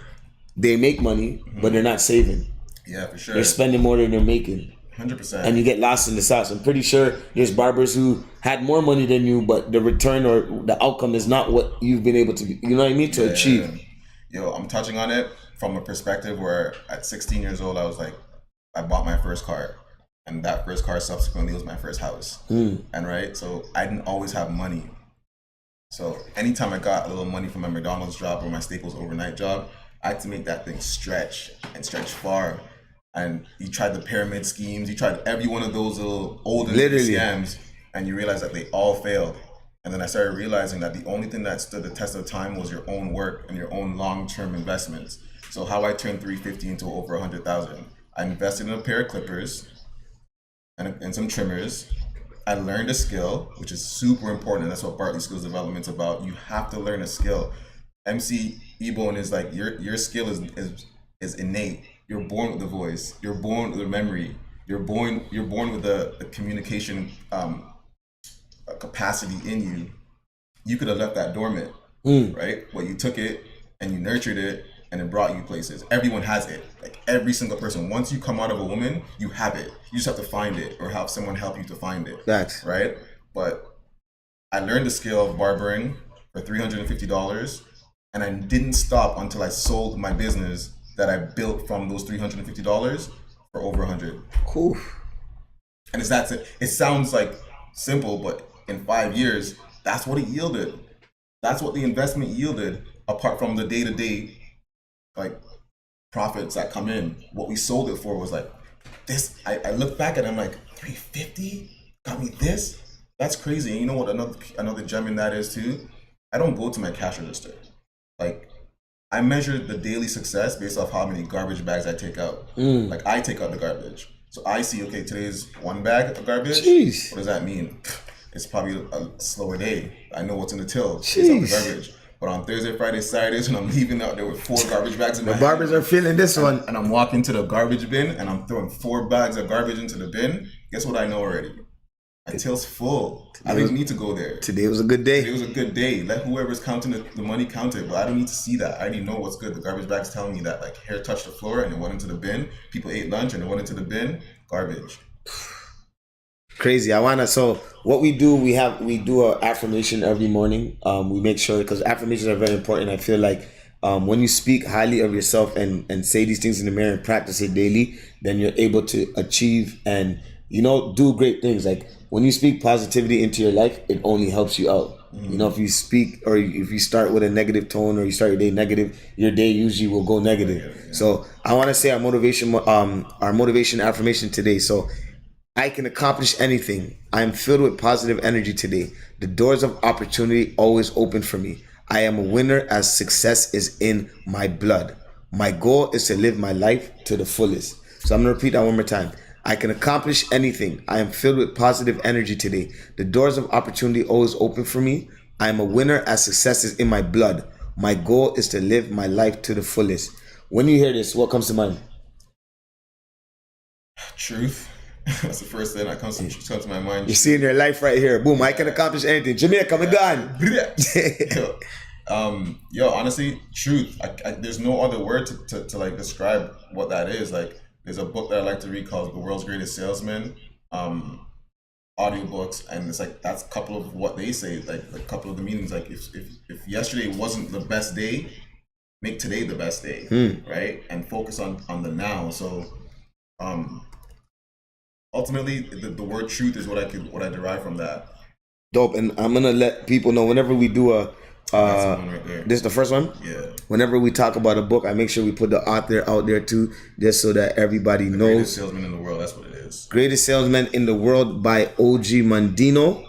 they make money, but they're not saving. Yeah, for sure. They're spending more than they're making. 100%. And you get lost in the sauce. I'm pretty sure there's barbers who had more money than you, but the return or the outcome is not what you've been able to, to achieve. Yo, I'm touching on it from a perspective where at 16 years old, I was like, I bought my first car. And that first car subsequently was my first house. And right, so I didn't always have money. So anytime I got a little money from my McDonald's job or my Staples overnight job, I had to make that thing stretch far. And you tried the pyramid schemes, you tried every one of those little old scams, and you realize that they all failed. And then I started realizing that the only thing that stood the test of time was your own work and your own long-term investments. So how I turned 350 into over 100,000. I invested in a pair of clippers and some trimmers, I learned a skill, which is super important. And that's what Bartley Skills Development's about. You have to learn a skill. MC Ebone is like your skill is innate. You're born with the voice. You're born with the memory. You're born with the communication capacity in you. You could have left that dormant, right? But you took it and you nurtured it, and it brought you places. Everyone has it. Like every single person. Once you come out of a woman, you have it. You just have to find it or have someone help you to find it. That's right. But I learned the skill of barbering for $350, and I didn't stop until I sold my business that I built from those $350 for over 100. cool. And it sounds like simple, but in 5 years, that's what it yielded. That's what the investment yielded, apart from the day-to-day like profits that come in. What we sold it for was like this. I look back at it, I'm like, 350 got me this? That's crazy. And you know what another gem in that is too? I don't go to my cash register. Like, I measure the daily success based off how many garbage bags I take out. Like, I take out the garbage. So I see, okay, today's 1 bag of garbage. Jeez. What does that mean? It's probably a slower day. I know what's in the till. It's out the garbage. But on Thursday, Friday, Saturdays, when I'm leaving out there with 4 garbage bags in my hand, Barbers are feeling this one. and I'm walking to the garbage bin and I'm throwing 4 bags of garbage into the bin, guess what I know already? My till's full. I don't even need to go there. Today was a good day. It was a good day. Let whoever's counting the money count it, but I don't need to see that. I already know what's good. The garbage bag's telling me that like hair touched the floor and it went into the bin. People ate lunch and it went into the bin. Garbage. Crazy. So what we do, we do an affirmation every morning. We make sure, because affirmations are very important. I feel like when you speak highly of yourself and say these things in the mirror and practice it daily, then you're able to achieve and do great things. Like when you speak positivity into your life, it only helps you out. If you speak or if you start with a negative tone or you start your day negative, your day usually will go negative. So I want to say our motivation affirmation today. So I can accomplish anything. I am filled with positive energy today. The doors of opportunity always open for me. I am a winner as success is in my blood. My goal is to live my life to the fullest. So I'm going to repeat that one more time. I can accomplish anything. I am filled with positive energy today. The doors of opportunity always open for me. I am a winner as success is in my blood. My goal is to live my life to the fullest. When you hear this, what comes to mind? Truth. That's the first thing that comes to my mind. You're seeing your life right here. Boom, I can accomplish anything. Jamaica, me gone. Honestly, truth. There's no other word to like describe what that is. Like, there's a book that I like to read called The World's Greatest Salesman, audiobooks, and it's like that's a couple of what they say, like a couple of the meanings. Like if yesterday wasn't the best day, make today the best day, right? And focus on the now. So, ultimately, the word truth is what I derive from that. Dope, and I'm gonna let people know whenever we do Right there. this is the first one? Yeah. Whenever we talk about a book, I make sure we put the author out there too, just so that everybody knows. Greatest Salesman in the World, that's what it is. Greatest Salesman in the World by O.G. Mandino.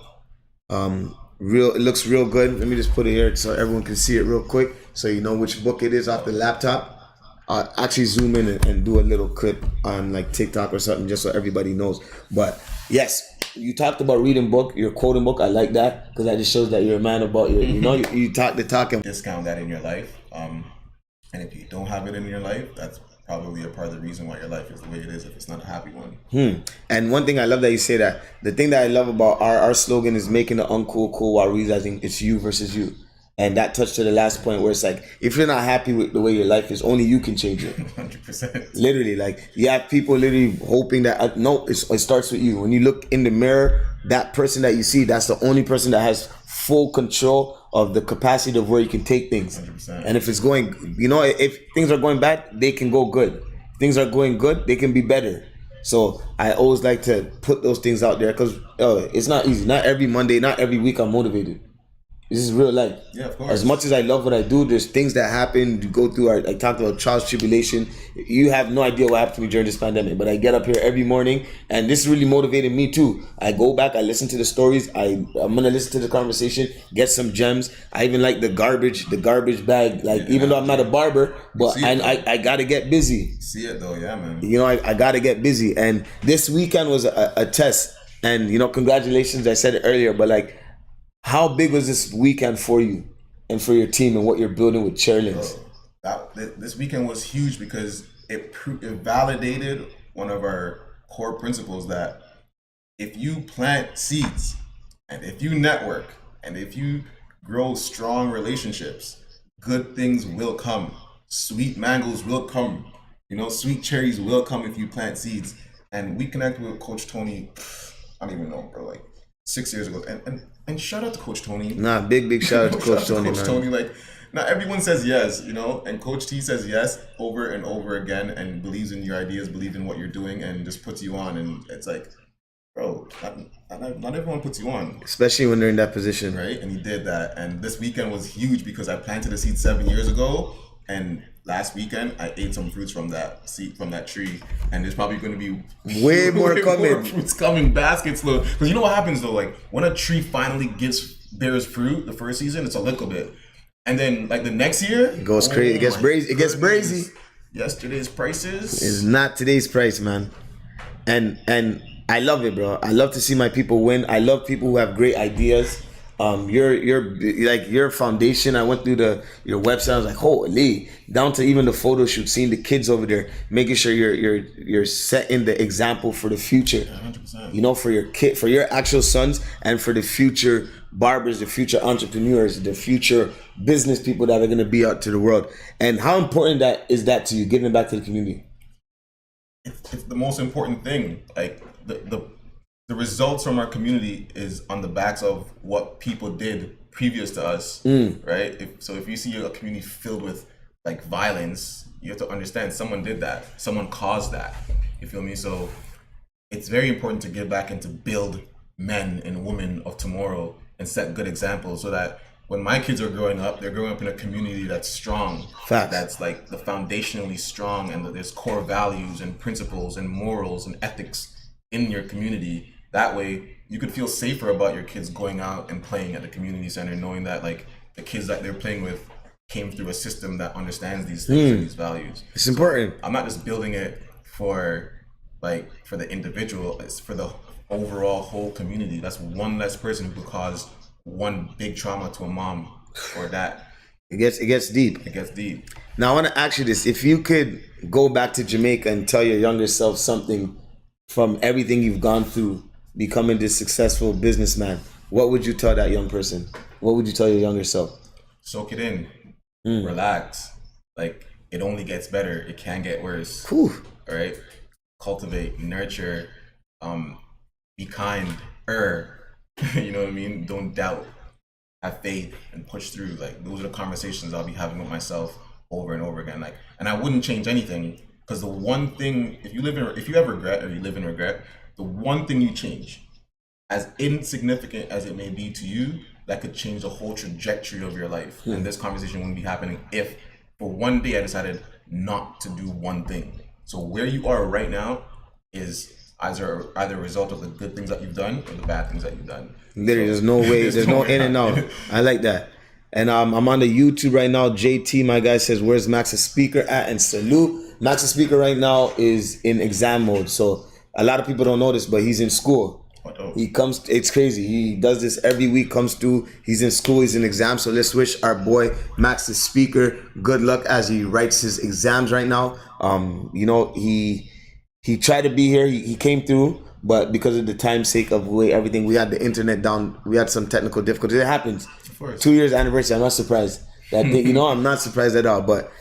It looks real good. Let me just put it here so everyone can see it real quick, so you know which book it is off the laptop. Actually zoom in and do a little clip on like TikTok or something, just so everybody knows. But yes, you talked about reading book, you're quoting book. I like that because that just shows that you're a man about your, you talk the talk and discount that in your life. And if you don't have it in your life, that's probably a part of the reason why your life is the way it is, if it's not a happy one. And one thing I love that you say that. The thing that I love about our slogan is making the uncool cool while realizing it's you versus you. And that touched to the last point where it's like, if you're not happy with the way your life is, only you can change it. 100%. Literally, like you have people literally hoping that, no, it starts with you. When you look in the mirror, that person that you see, that's the only person that has full control of the capacity of where you can take things. 100%. And if it's going, if things are going bad, they can go good. If things are going good, they can be better. So I always like to put those things out there because it's not easy. Not every Monday, not every week I'm motivated. This is real life. Yeah, of course. As much as I love what I do, there's things that happen. You go through. I talked about trials, tribulation. You have no idea what happened to me during this pandemic. But I get up here every morning, and this really motivated me too. I go back. I listen to the stories. I'm gonna listen to the conversation. Get some gems. I even like the garbage bag. Like even though I'm not a barber, but I gotta get busy. See it though, yeah, man. I gotta get busy. And this weekend was a test. And congratulations. I said it earlier, but like, how big was this weekend for you and for your team and what you're building with Chairlings? This weekend was huge because it validated one of our core principles that if you plant seeds and if you network and if you grow strong relationships, good things will come. Sweet mangoes will come. Sweet cherries will come if you plant seeds. And we connected with Coach Tony, I don't even know, bro, like 6 years ago. And shout out to Coach Tony. Nah, big shout out to Coach Tony, man. Tony, like, not everyone says yes, and Coach T says yes over and over again and believes in your ideas, believes in what you're doing, and just puts you on. And it's like, bro, not everyone puts you on. Especially when they're in that position. Right? And he did that. And this weekend was huge because I planted a seed 7 years ago. And last weekend, I ate some fruits from that seed, from that tree. And there's probably going to be way more coming. More fruits coming, baskets load. Because you know what happens though? Like when a tree finally bears fruit the first season, it's a little bit. And then like the next year, it goes crazy. It gets brazy. It gets brazy. Yesterday's prices is not today's price, man. And I love it, bro. I love to see my people win. I love people who have great ideas. Your foundation. I went through your website. I was like, holy, down to even the photo shoot, seeing the kids over there, making sure you're setting the example for the future. 100%. For your kid, for your actual sons, and for the future barbers, the future entrepreneurs, the future business people that are going to be out to the world. And how important is that to you, giving back to the community? It's the most important thing. Like the results from our community is on the backs of what people did previous to us, right? If you see a community filled with like violence, you have to understand someone did that, someone caused that. You feel me? So it's very important to give back and to build men and women of tomorrow and set good examples so that when my kids are growing up, they're growing up in a community that's strong. Facts. That's like the foundationally strong, and that there's core values and principles and morals and ethics in your community. That way you could feel safer about your kids going out and playing at the community center, knowing that like the kids that they're playing with came through a system that understands these things and these values. It's important. I'm not just building it for the individual, it's for the overall whole community. That's one less person who could cause one big trauma to a mom or dad. It gets deep. It gets deep. Now I want to ask you this: if you could go back to Jamaica and tell your younger self something from everything you've gone through, becoming this successful businessman, what would you tell that young person? What would you tell your younger self? Soak it in. Relax. Like, it only gets better. It can get worse. Whew. All right? Cultivate, nurture, be kind, you know what I mean? Don't doubt. Have faith and push through. Like, those are the conversations I'll be having with myself over and over again. Like, and I wouldn't change anything, because the one thing, if you have regret or you live in regret, the one thing you change, as insignificant as it may be to you, that could change the whole trajectory of your life. And this conversation wouldn't be happening if for one day I decided not to do one thing. So where you are right now is either a result of the good things that you've done or the bad things that you've done. There's no way, there's no in and out. I like that. And I'm on the YouTube right now. JT, my guy, says, where's Max's speaker at? And salute. Max's speaker right now is in exam mode. So a lot of people don't know this, but he's in school. He comes, it's crazy. He does this every week, comes through. He's in school, he's in exam. So let's wish our boy Max, the speaker, good luck as he writes his exams right now. He tried to be here. He came through, but because of the time's sake of everything, we had the internet down. We had some technical difficulties. It happens. 2 years anniversary. I'm not surprised. I'm not surprised at all. But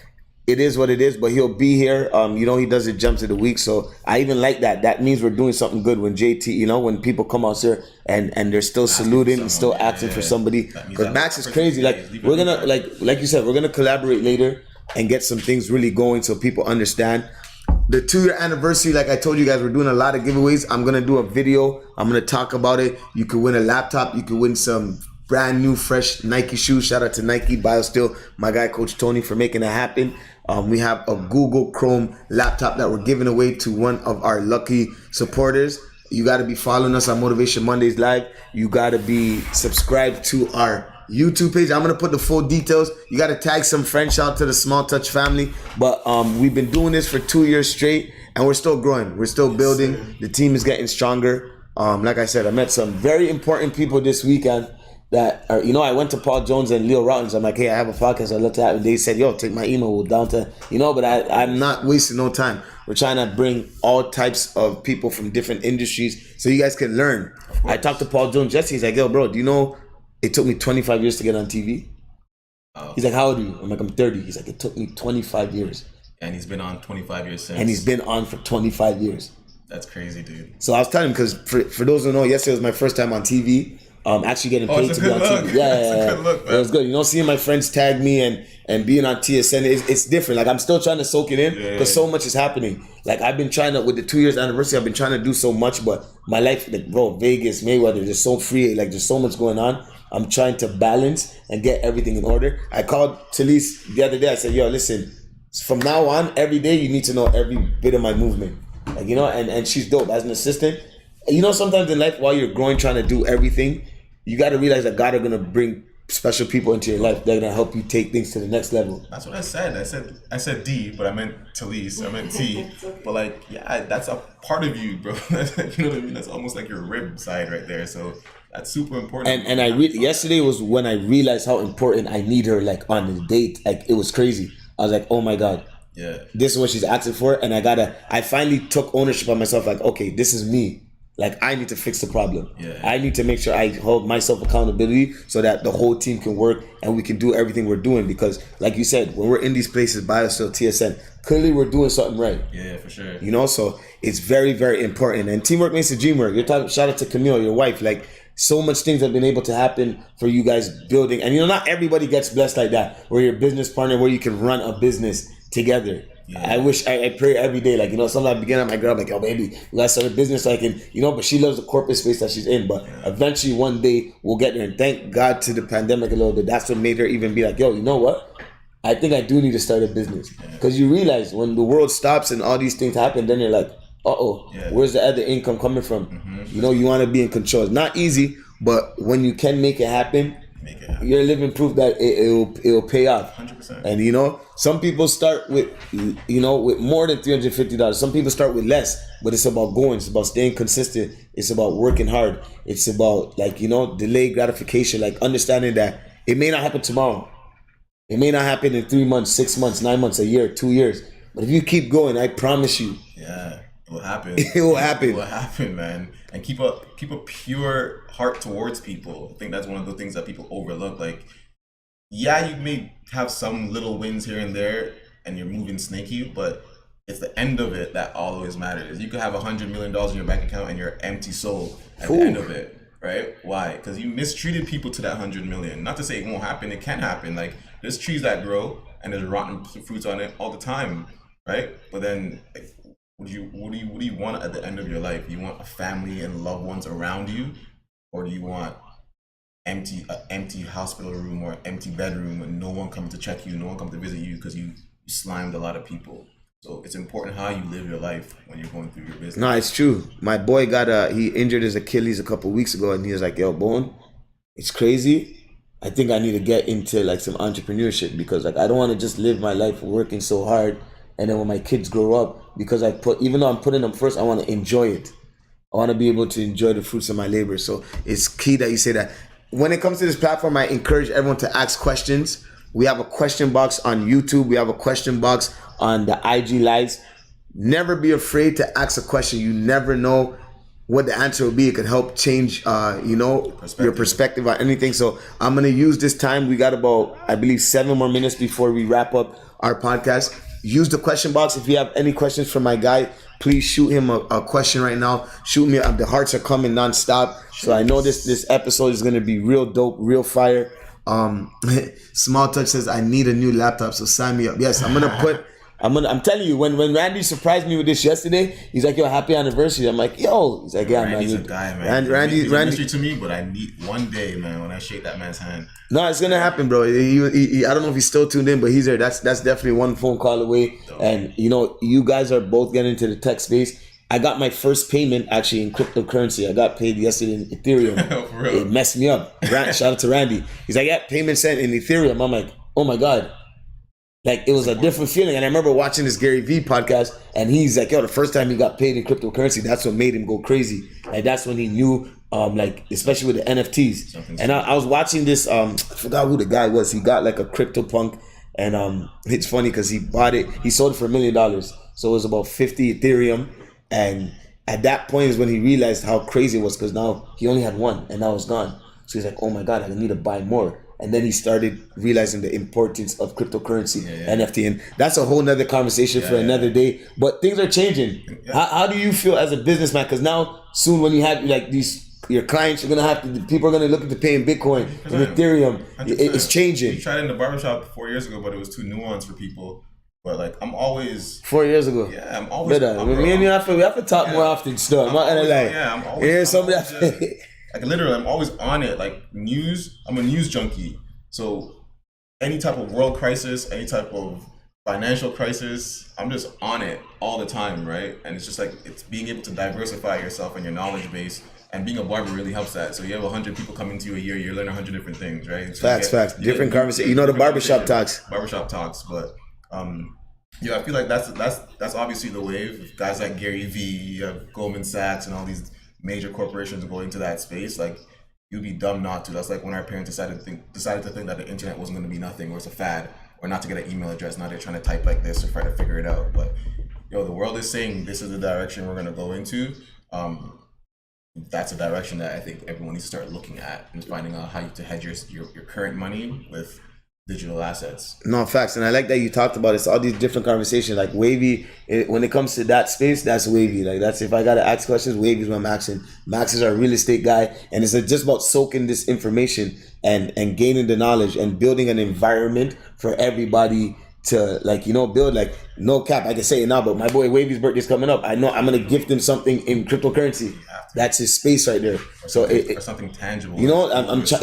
it is what it is. But he'll be here. He does it jumps of the week. So I even like that. That means we're doing something good when JT, when people come out here and they're still saluting and still asking for somebody. Because Max is crazy. Like, we're gonna like you said, we're gonna collaborate later and get some things really going so people understand. The 2-year anniversary, like I told you guys, we're doing a lot of giveaways. I'm gonna do a video. I'm gonna talk about it. You could win a laptop. You could win some brand new, fresh Nike shoes. Shout out to Nike, BioSteel, my guy, Coach Tony, for making that happen. We have a Google Chrome laptop that we're giving away to one of our lucky supporters. You got to be following us on Motivation Mondays Live. You got to be subscribed to our YouTube page. I'm going to put the full details. You got to tag some friends. Shout out to the Small Touch family. But we've been doing this for 2 years straight, and we're still growing. We're still building. The team is getting stronger. Like I said, I met some very important people this weekend that are, I went to Paul Jones and Leo Rollins. I'm like, hey, I have a podcast I'd love to have. And they said, yo, take my email. We'll down to, but I'm not wasting no time. We're trying to bring all types of people from different industries so you guys can learn. I talked to Paul Jones yesterday. He's like, yo, bro, do you know it took me 25 years to get on TV? Oh. He's like, how old are you? I'm like, I'm 30. He's like, it took me 25 years. And he's been on 25 years since. And he's been on for 25 years. That's crazy, dude. So I was telling him, because for those who know, yesterday was my first time on TV. Actually getting paid to be on TV. Yeah, it's a good look, man. It was good. Seeing my friends tag me and being on TSN, it's different. Like, I'm still trying to soak it in because so much is happening. Like, I've been trying to, with the 2 years anniversary, I've been trying to do so much, but my life, like, bro, Vegas, Mayweather, there's so free. Like, there's so much going on. I'm trying to balance and get everything in order. I called Talise the other day. I said, yo, listen, from now on, every day you need to know every bit of my movement. Like, and she's dope as an assistant. Sometimes in life, while you're growing, trying to do everything, you got to realize that God are going to bring special people into your life. They're going to help you take things to the next level. That's what I said. I said D, but I meant Talise. I meant T. But like, yeah, that's a part of you, bro. You know what I mean? That's almost like your rib side right there. So that's super important. And yesterday was when I realized how important I need her, like, on the date. Like, it was crazy. I was like, oh my God. Yeah. This is what she's asking for. And I finally took ownership of myself. Like, okay, this is me. Like, I need to fix the problem. Yeah. I need to make sure I hold myself accountability so that the whole team can work and we can do everything we're doing. Because, like you said, when we're in these places, BioSteel, TSN, clearly we're doing something right. Yeah, for sure. So it's very, very important. And teamwork makes the dream work. Shout out to Camille, your wife. Like, so much things have been able to happen for you guys building. And, not everybody gets blessed like that, where you're a business partner, where you can run a business together. Yeah. I pray every day, like, sometimes I begin at my girl, I'm like, yo, baby, we gotta start a business so I can, but she loves the corporate space that she's in. But eventually one day we'll get there. And thank God to the pandemic a little bit. That's what made her even be like, yo, you know what? I think I do need to start a business. Because you realize when the world stops and all these things happen, then you're like, where's the other income coming from? Mm-hmm. You want to be in control. It's not easy, but when you can make it happen, you're living proof that it'll pay off. 100%. And some people start with with more than $350. Some people start with less, but it's about going. It's about staying consistent. It's about working hard. It's about delayed gratification. Like, understanding that it may not happen tomorrow. It may not happen in 3 months, 6 months, 9 months, a year, 2 years. But if you keep going, I promise you. Yeah. It will happen. It will happen. It will happen, man. And keep a pure heart towards people. I think that's one of the things that people overlook. Like, yeah, you may have some little wins here and there, and you're moving snaky, but it's the end of it that always matters. You could have $100 million in your bank account and you're empty soul at the end of it, right? Why? Because you mistreated people to that 100 million. Not to say it won't happen. It can happen. Like, there's trees that grow and there's rotten fruits on it all the time, right? But then, like, what do you want at the end of your life? You want a family and loved ones around you, or do you want an empty hospital room or empty bedroom and no one coming to check you, no one coming to visit you because you slimed a lot of people? So it's important how you live your life when you're going through your business. No, it's true. My boy he injured his Achilles a couple weeks ago, and he was like, yo, Bone, it's crazy. I think I need to get into like some entrepreneurship, because like I don't want to just live my life working so hard, and then when my kids grow up, because even though I'm putting them first, I want to enjoy it. I want to be able to enjoy the fruits of my labor. So it's key that you say that. When it comes to this platform, I encourage everyone to ask questions. We have a question box on YouTube. We have a question box on the IG Lives. Never be afraid to ask a question. You never know what the answer will be. It could help change, your perspective on anything. So I'm going to use this time. We got about, I believe, 7 more minutes before we wrap up our podcast. Use the question box. If you have any questions for my guy, please shoot him a question right now. Shoot me. The hearts are coming nonstop. So I know this episode is going to be real dope, real fire. Small Touch says, I need a new laptop, so sign me up. Yes, I'm telling you, when Randy surprised me with this yesterday, he's like, yo, happy anniversary. I'm like, yo. He's like, yeah, Randy's man. a guy, man. Randy to me, but I need one day, man, when I shake that man's hand. No, it's gonna happen, bro. He I don't know if he's still tuned in, but he's there. That's definitely one phone call away. And you guys are both getting into the tech space. I got my first payment actually in cryptocurrency. I got paid yesterday in Ethereum. It messed me up. Shout out to Randy. He's like, yeah, payment sent in Ethereum. I'm like, oh my God. Like it was a different feeling. And I remember watching this Gary Vee podcast, and he's like, yo, the first time he got paid in cryptocurrency, that's what made him go crazy. Like that's when he knew, like especially with the NFTs. And I was watching this, I forgot who the guy was. He got like a CryptoPunk, and it's funny because he bought it, he sold it for $1 million. So it was about 50 Ethereum. And at that point is when he realized how crazy it was, because now he only had one and now it's gone. So he's like, oh my God, I need to buy more. And then he started realizing the importance of cryptocurrency, NFT. And that's a whole nother conversation for another day. But things are changing. How do you feel as a businessman? Because now soon when you have like your clients, you're going to have to, people are going to look into paying Bitcoin and Ethereum. It's changing. You tried it in the barbershop 4 years ago, but it was too nuanced for people. But like, I'm always 4 years ago. Yeah, I'm always. Better. Me and you we have to talk more often. Still, I'm always. Like literally, I'm always on it. Like news, I'm a news junkie. So any type of world crisis, any type of financial crisis, I'm just on it all the time, right? And it's just like it's being able to diversify yourself and your knowledge base. And being a barber really helps that. So you have 100 people coming to you a year, you learn 100 different things, right? So facts. Different conversation. You know the barbershop talks. Barbershop talks, but yeah, I feel like that's obviously the wave. Guys like Gary Vee, you have Goldman Sachs, and all these major corporations going into that space. Like you'd be dumb not to. That's like when our parents decided to think that the internet wasn't going to be nothing, or it's a fad, or not to get an email address. Now they're trying to type like this or try to figure it out. But yo, the world is saying this is the direction we're going to go into. That's a direction that I think everyone needs to start looking at and finding out how to hedge your current money with digital assets. No, facts. And I like that you talked about it. It's all these different conversations. Like Wavy, when it comes to that space, that's Wavy. Like that's, if I got to ask questions, Wavy's what I'm asking. Max is our real estate guy. And it's just about soaking this information and gaining the knowledge and building an environment for everybody to, like, you know, build, like, no cap, I can say it now, but my boy Wavy's birthday's coming up. I know I'm going to gift him something in cryptocurrency. That's his space right there. So or something tangible. You know,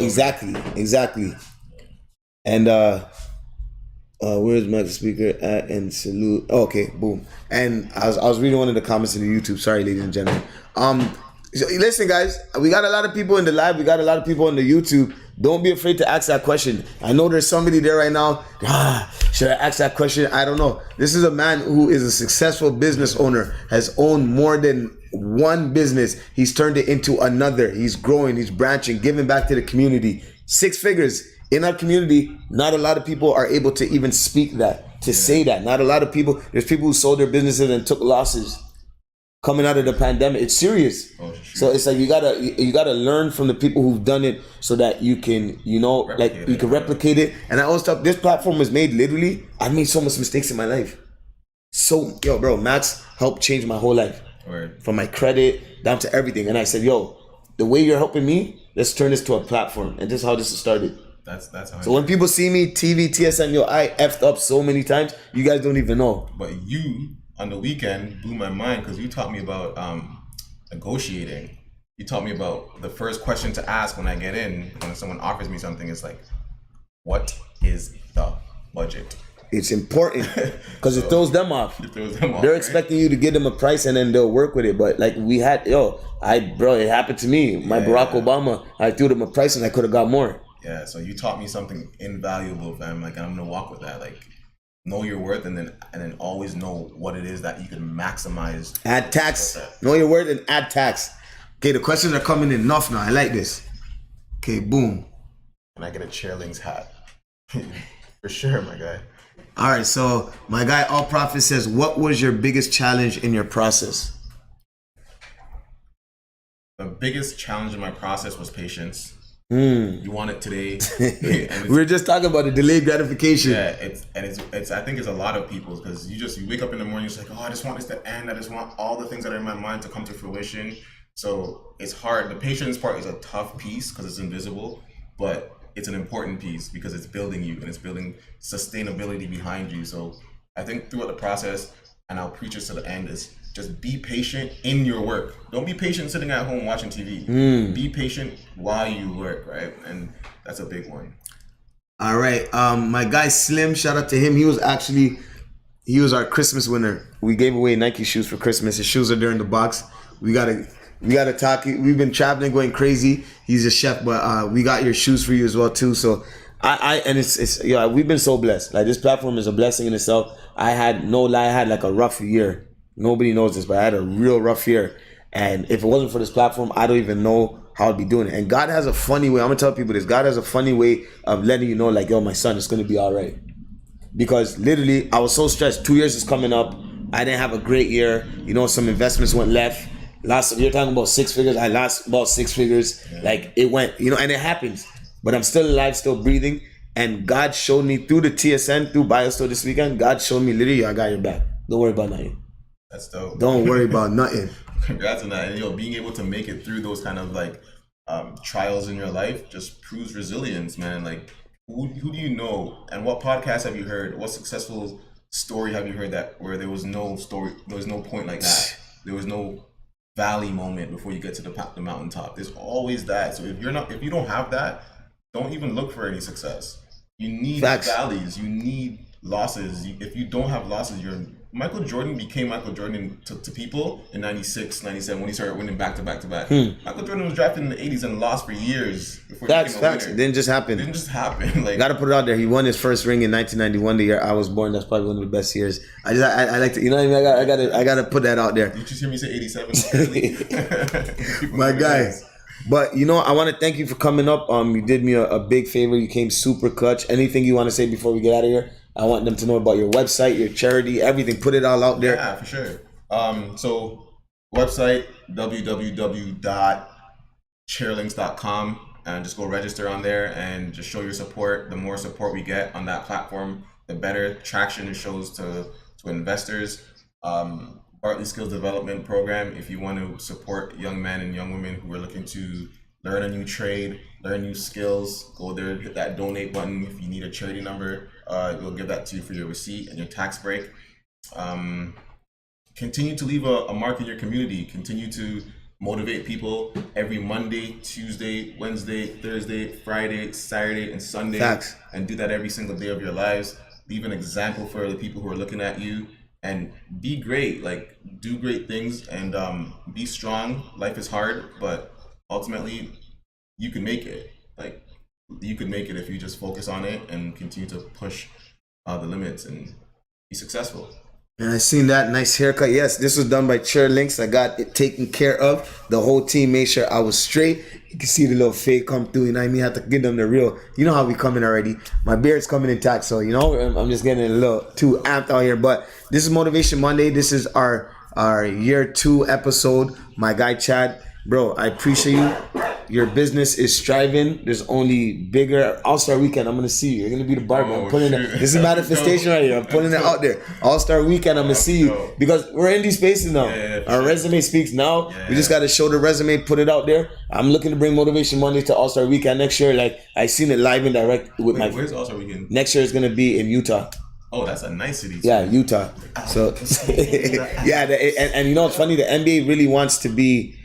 exactly. And where's my speaker at? And salute. Oh, okay, boom. And I was reading one of the comments in the YouTube. Sorry, ladies and gentlemen. So listen, guys, we got a lot of people in the live. We got a lot of people on the YouTube. Don't be afraid to ask that question. I know there's somebody there right now. Should I ask that question? I don't know. This is a man who is a successful business owner, has owned more than one business. He's turned it into another. He's growing, he's branching, giving back to the community. 6 figures. In our community, not a lot of people are able to even speak that, to say that. Not a lot of people. There's people who sold their businesses and took losses coming out of the pandemic. It's serious. So it's like you gotta learn from the people who've done it so that you can, you know, you can replicate it. And I always thought this platform was made literally. I made so much mistakes in my life. So yo, bro, Max helped change my whole life. From my credit down to everything. And I said, yo, the way you're helping me, let's turn this to a platform. And this is how this started. That's how. So when people see me, TV, TSN, yo, I effed up so many times, you guys don't even know. But you, on the weekend, blew my mind because you taught me about negotiating. You taught me about the first question to ask when I get in, when someone offers me something, is like, what is the budget? It's important because it throws them off. They're expecting you to give them a price and then they'll work with it. But like we had, it happened to me. My Barack Obama, I threw them a price and I could have got more. Yeah, so you taught me something invaluable, fam. Like, I'm gonna walk with that. Like, know your worth, and then always know what it is that you can maximize. Add tax. Know your worth and add tax. Okay, the questions are coming in enough now. I like this. Okay, boom. And I get a Chairlings hat. For sure, my guy. All right, so my guy All Prophet says, what was your biggest challenge in your process? The biggest challenge in my process was patience. You want it today. We were just talking about the delayed gratification. Yeah, it's I think it's a lot of people, because you wake up in the morning, you're like, oh, I just want this to end. I just want all the things that are in my mind to come to fruition. So it's hard. The patience part is a tough piece because it's invisible, but it's an important piece because it's building you and it's building sustainability behind you. So I think throughout the process, and I'll preach this to the end, is just be patient in your work. Don't be patient sitting at home watching TV. Be patient while you work, right? And that's a big one. All right. My guy Slim, shout out to him. He was our Christmas winner. We gave away Nike shoes for Christmas. His shoes are there in the box. We gotta talk. We've been traveling, going crazy. He's a chef, but we got your shoes for you as well too. So And it's yeah, we've been so blessed. Like, this platform is a blessing in itself. I had like a rough year. Nobody knows this, but I had a real rough year. And if it wasn't for this platform, I don't even know how I'd be doing it. And God has a funny way. I'm gonna tell people this. God has a funny way of letting you know, like, yo, my son, it's gonna be all right. Because literally, I was so stressed. 2 years is coming up. I didn't have a great year. You know, some investments went left. You're talking about 6 figures. I lost about 6 figures. Yeah. Like, it went, you know, and it happens. But I'm still alive, still breathing. And God showed me through the TSN, through BioStore this weekend, God showed me, literally, I got your back. Don't worry about nothing. That's dope. Don't worry about nothing. Congrats on that. And, being able to make it through those kind of, like, trials in your life just proves resilience, man. Like, who do you know, and what podcast have you heard? What successful story have you heard that where there was no point like that? There was no valley moment before you get to the mountaintop. There's always that. So if you don't have that, don't even look for any success. You need valleys. You need losses. If you don't have losses, Michael Jordan became Michael Jordan to people in 96, 97 when he started winning back to back. Michael Jordan was drafted in the 80s and lost for years before he became a winner. It didn't just happen. Like, gotta put it out there. He won his first ring in 1991, the year I was born. That's probably one of the best years. I like to, you know what I mean? I gotta put that out there. Did you just hear me say 87? My guy. But, you know, I want to thank you for coming up. You did me a big favor. You came super clutch. Anything you want to say before we get out of here? I want them to know about your website, your charity, everything. Put it all out there. Yeah, for sure. So website, www.chairlinks.com, and just go register on there and just show your support. The more support we get on that platform, the better traction it shows to investors. Bartley Skills Development Program, if you want to support young men and young women who are looking to learn a new trade, learn new skills, go there, hit that donate button. If you need a charity number, we'll give that to you for your receipt and your tax break. Continue to leave a mark in your community. Continue to motivate people every Monday, Tuesday, Wednesday, Thursday, Friday, Saturday, and Sunday. Facts. And do that every single day of your lives. Leave an example for the people who are looking at you. And be great, like, do great things, and be strong. Life is hard, but ultimately you can make it. Like, you can make it if you just focus on it and continue to push the limits and be successful. And I seen that nice haircut. Yes, this was done by Chair Links. I got it taken care of. The whole team made sure I was straight. You can see the little fade come through. You know what I mean? I have to give them the real. You know how we coming already. My beard's coming intact, so you know I'm just getting a little too amped out here. But this is Motivation Monday. This is our year 2 episode. My guy Chad, bro, I appreciate you. Your business is striving. There's only bigger. All-Star Weekend, I'm going to see you. You're going to be the barber. I'm putting it. This is manifestation right here. I'm putting it out there. All-Star Weekend, I'm going to see you. Because we're in these spaces now. Our resume speaks now. We just got to show the resume, put it out there. I'm looking to bring Motivation Monday to All-Star Weekend next year. Like, I seen it live and direct with my. Where's All-Star Weekend? Next year is going to be in Utah. Oh, that's a nice city. Yeah, Utah. So, yeah, and you know what's funny? The NBA really wants to be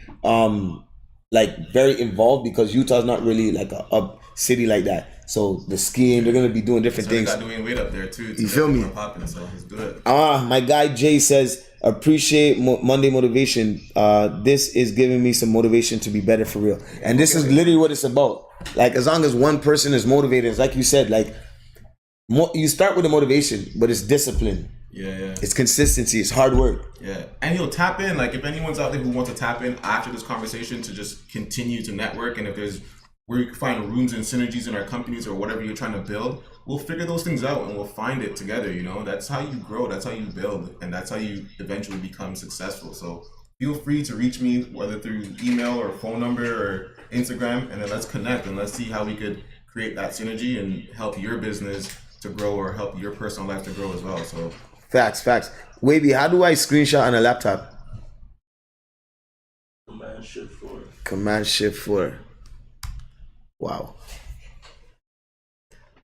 like very involved because Utah's not really like a up city like that. So the skiing, they're gonna be doing different things. They got doing weight up there too. You feel me? Popping, so it's good. My guy Jay says, appreciate Monday motivation. This is giving me some motivation to be better for real. And this is literally what it's about. Like, as long as one person is motivated, it's like you said, like you start with the motivation, but it's discipline. Yeah. It's consistency. It's hard work. Yeah. And he'll tap in. Like, if anyone's out there who wants to tap in after this conversation to just continue to network, and if there's where you can find rooms and synergies in our companies or whatever you're trying to build, we'll figure those things out and we'll find it together. You know, that's how you grow. That's how you build. And that's how you eventually become successful. So feel free to reach me, whether through email or phone number or Instagram, and then let's connect and let's see how we could create that synergy and help your business to grow or help your personal life to grow as well. So Facts. Wavy, how do I screenshot on a laptop? Command-Shift-4. Wow.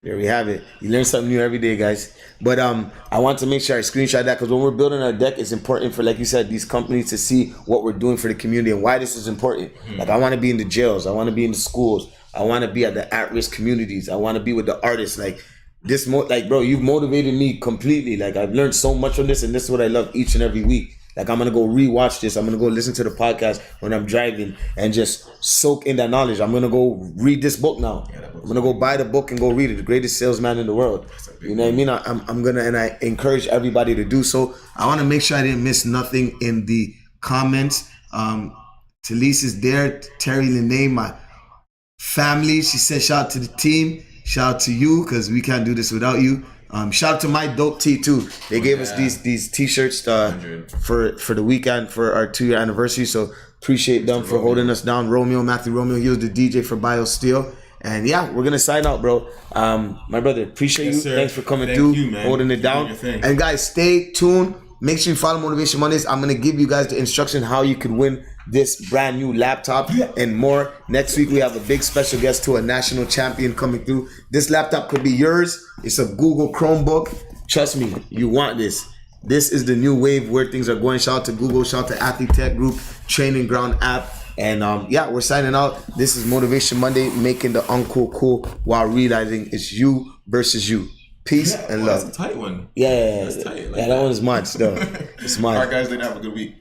There we have it. You learn something new every day, guys. But I want to make sure I screenshot that, because when we're building our deck, it's important for, like you said, these companies to see what we're doing for the community and why this is important. Like, I want to be in the jails. I want to be in the schools. I want to be at the at-risk communities. I want to be with the artists. Like, bro, you've motivated me completely. Like, I've learned so much from this, and this is what I love each and every week. Like, I'm gonna go rewatch this. I'm gonna go listen to the podcast when I'm driving and just soak in that knowledge. I'm gonna go read this book now. I'm gonna go buy the book and go read it. The greatest salesman in the world. You know what I mean? I'm gonna, and I encourage everybody to do so. I want to make sure I didn't miss nothing in the comments. Talise is there. Terry Lene, my family. She said, shout out to the team. Shout out to you, because we can't do this without you. Shout out to my dope tea too. They gave us these t-shirts for the weekend for our 2-year anniversary. So appreciate them for holding us down. Matthew Romeo, he was the DJ for BioSteel. And yeah, we're gonna sign out, bro. My brother, appreciate you. Sir. Thanks for coming Thank through, you, man. holding it down. And guys, stay tuned. Make sure you follow Motivation Mondays. I'm gonna give you guys the instruction how you could win this brand new laptop and more. Next week we have a big special guest to a national champion coming through. This laptop could be yours. It's a Google Chromebook. Trust me, you want this. This is the new wave where things are going. Shout out to Google, shout out to Athlete Tech Group, Training Ground app. And yeah, we're signing out. This is Motivation Monday, making the uncool cool while realizing it's you versus you. Peace and love. That's a tight one. Yeah, That's tight. That one is much though. It's mine. All right, guys, then have a good week.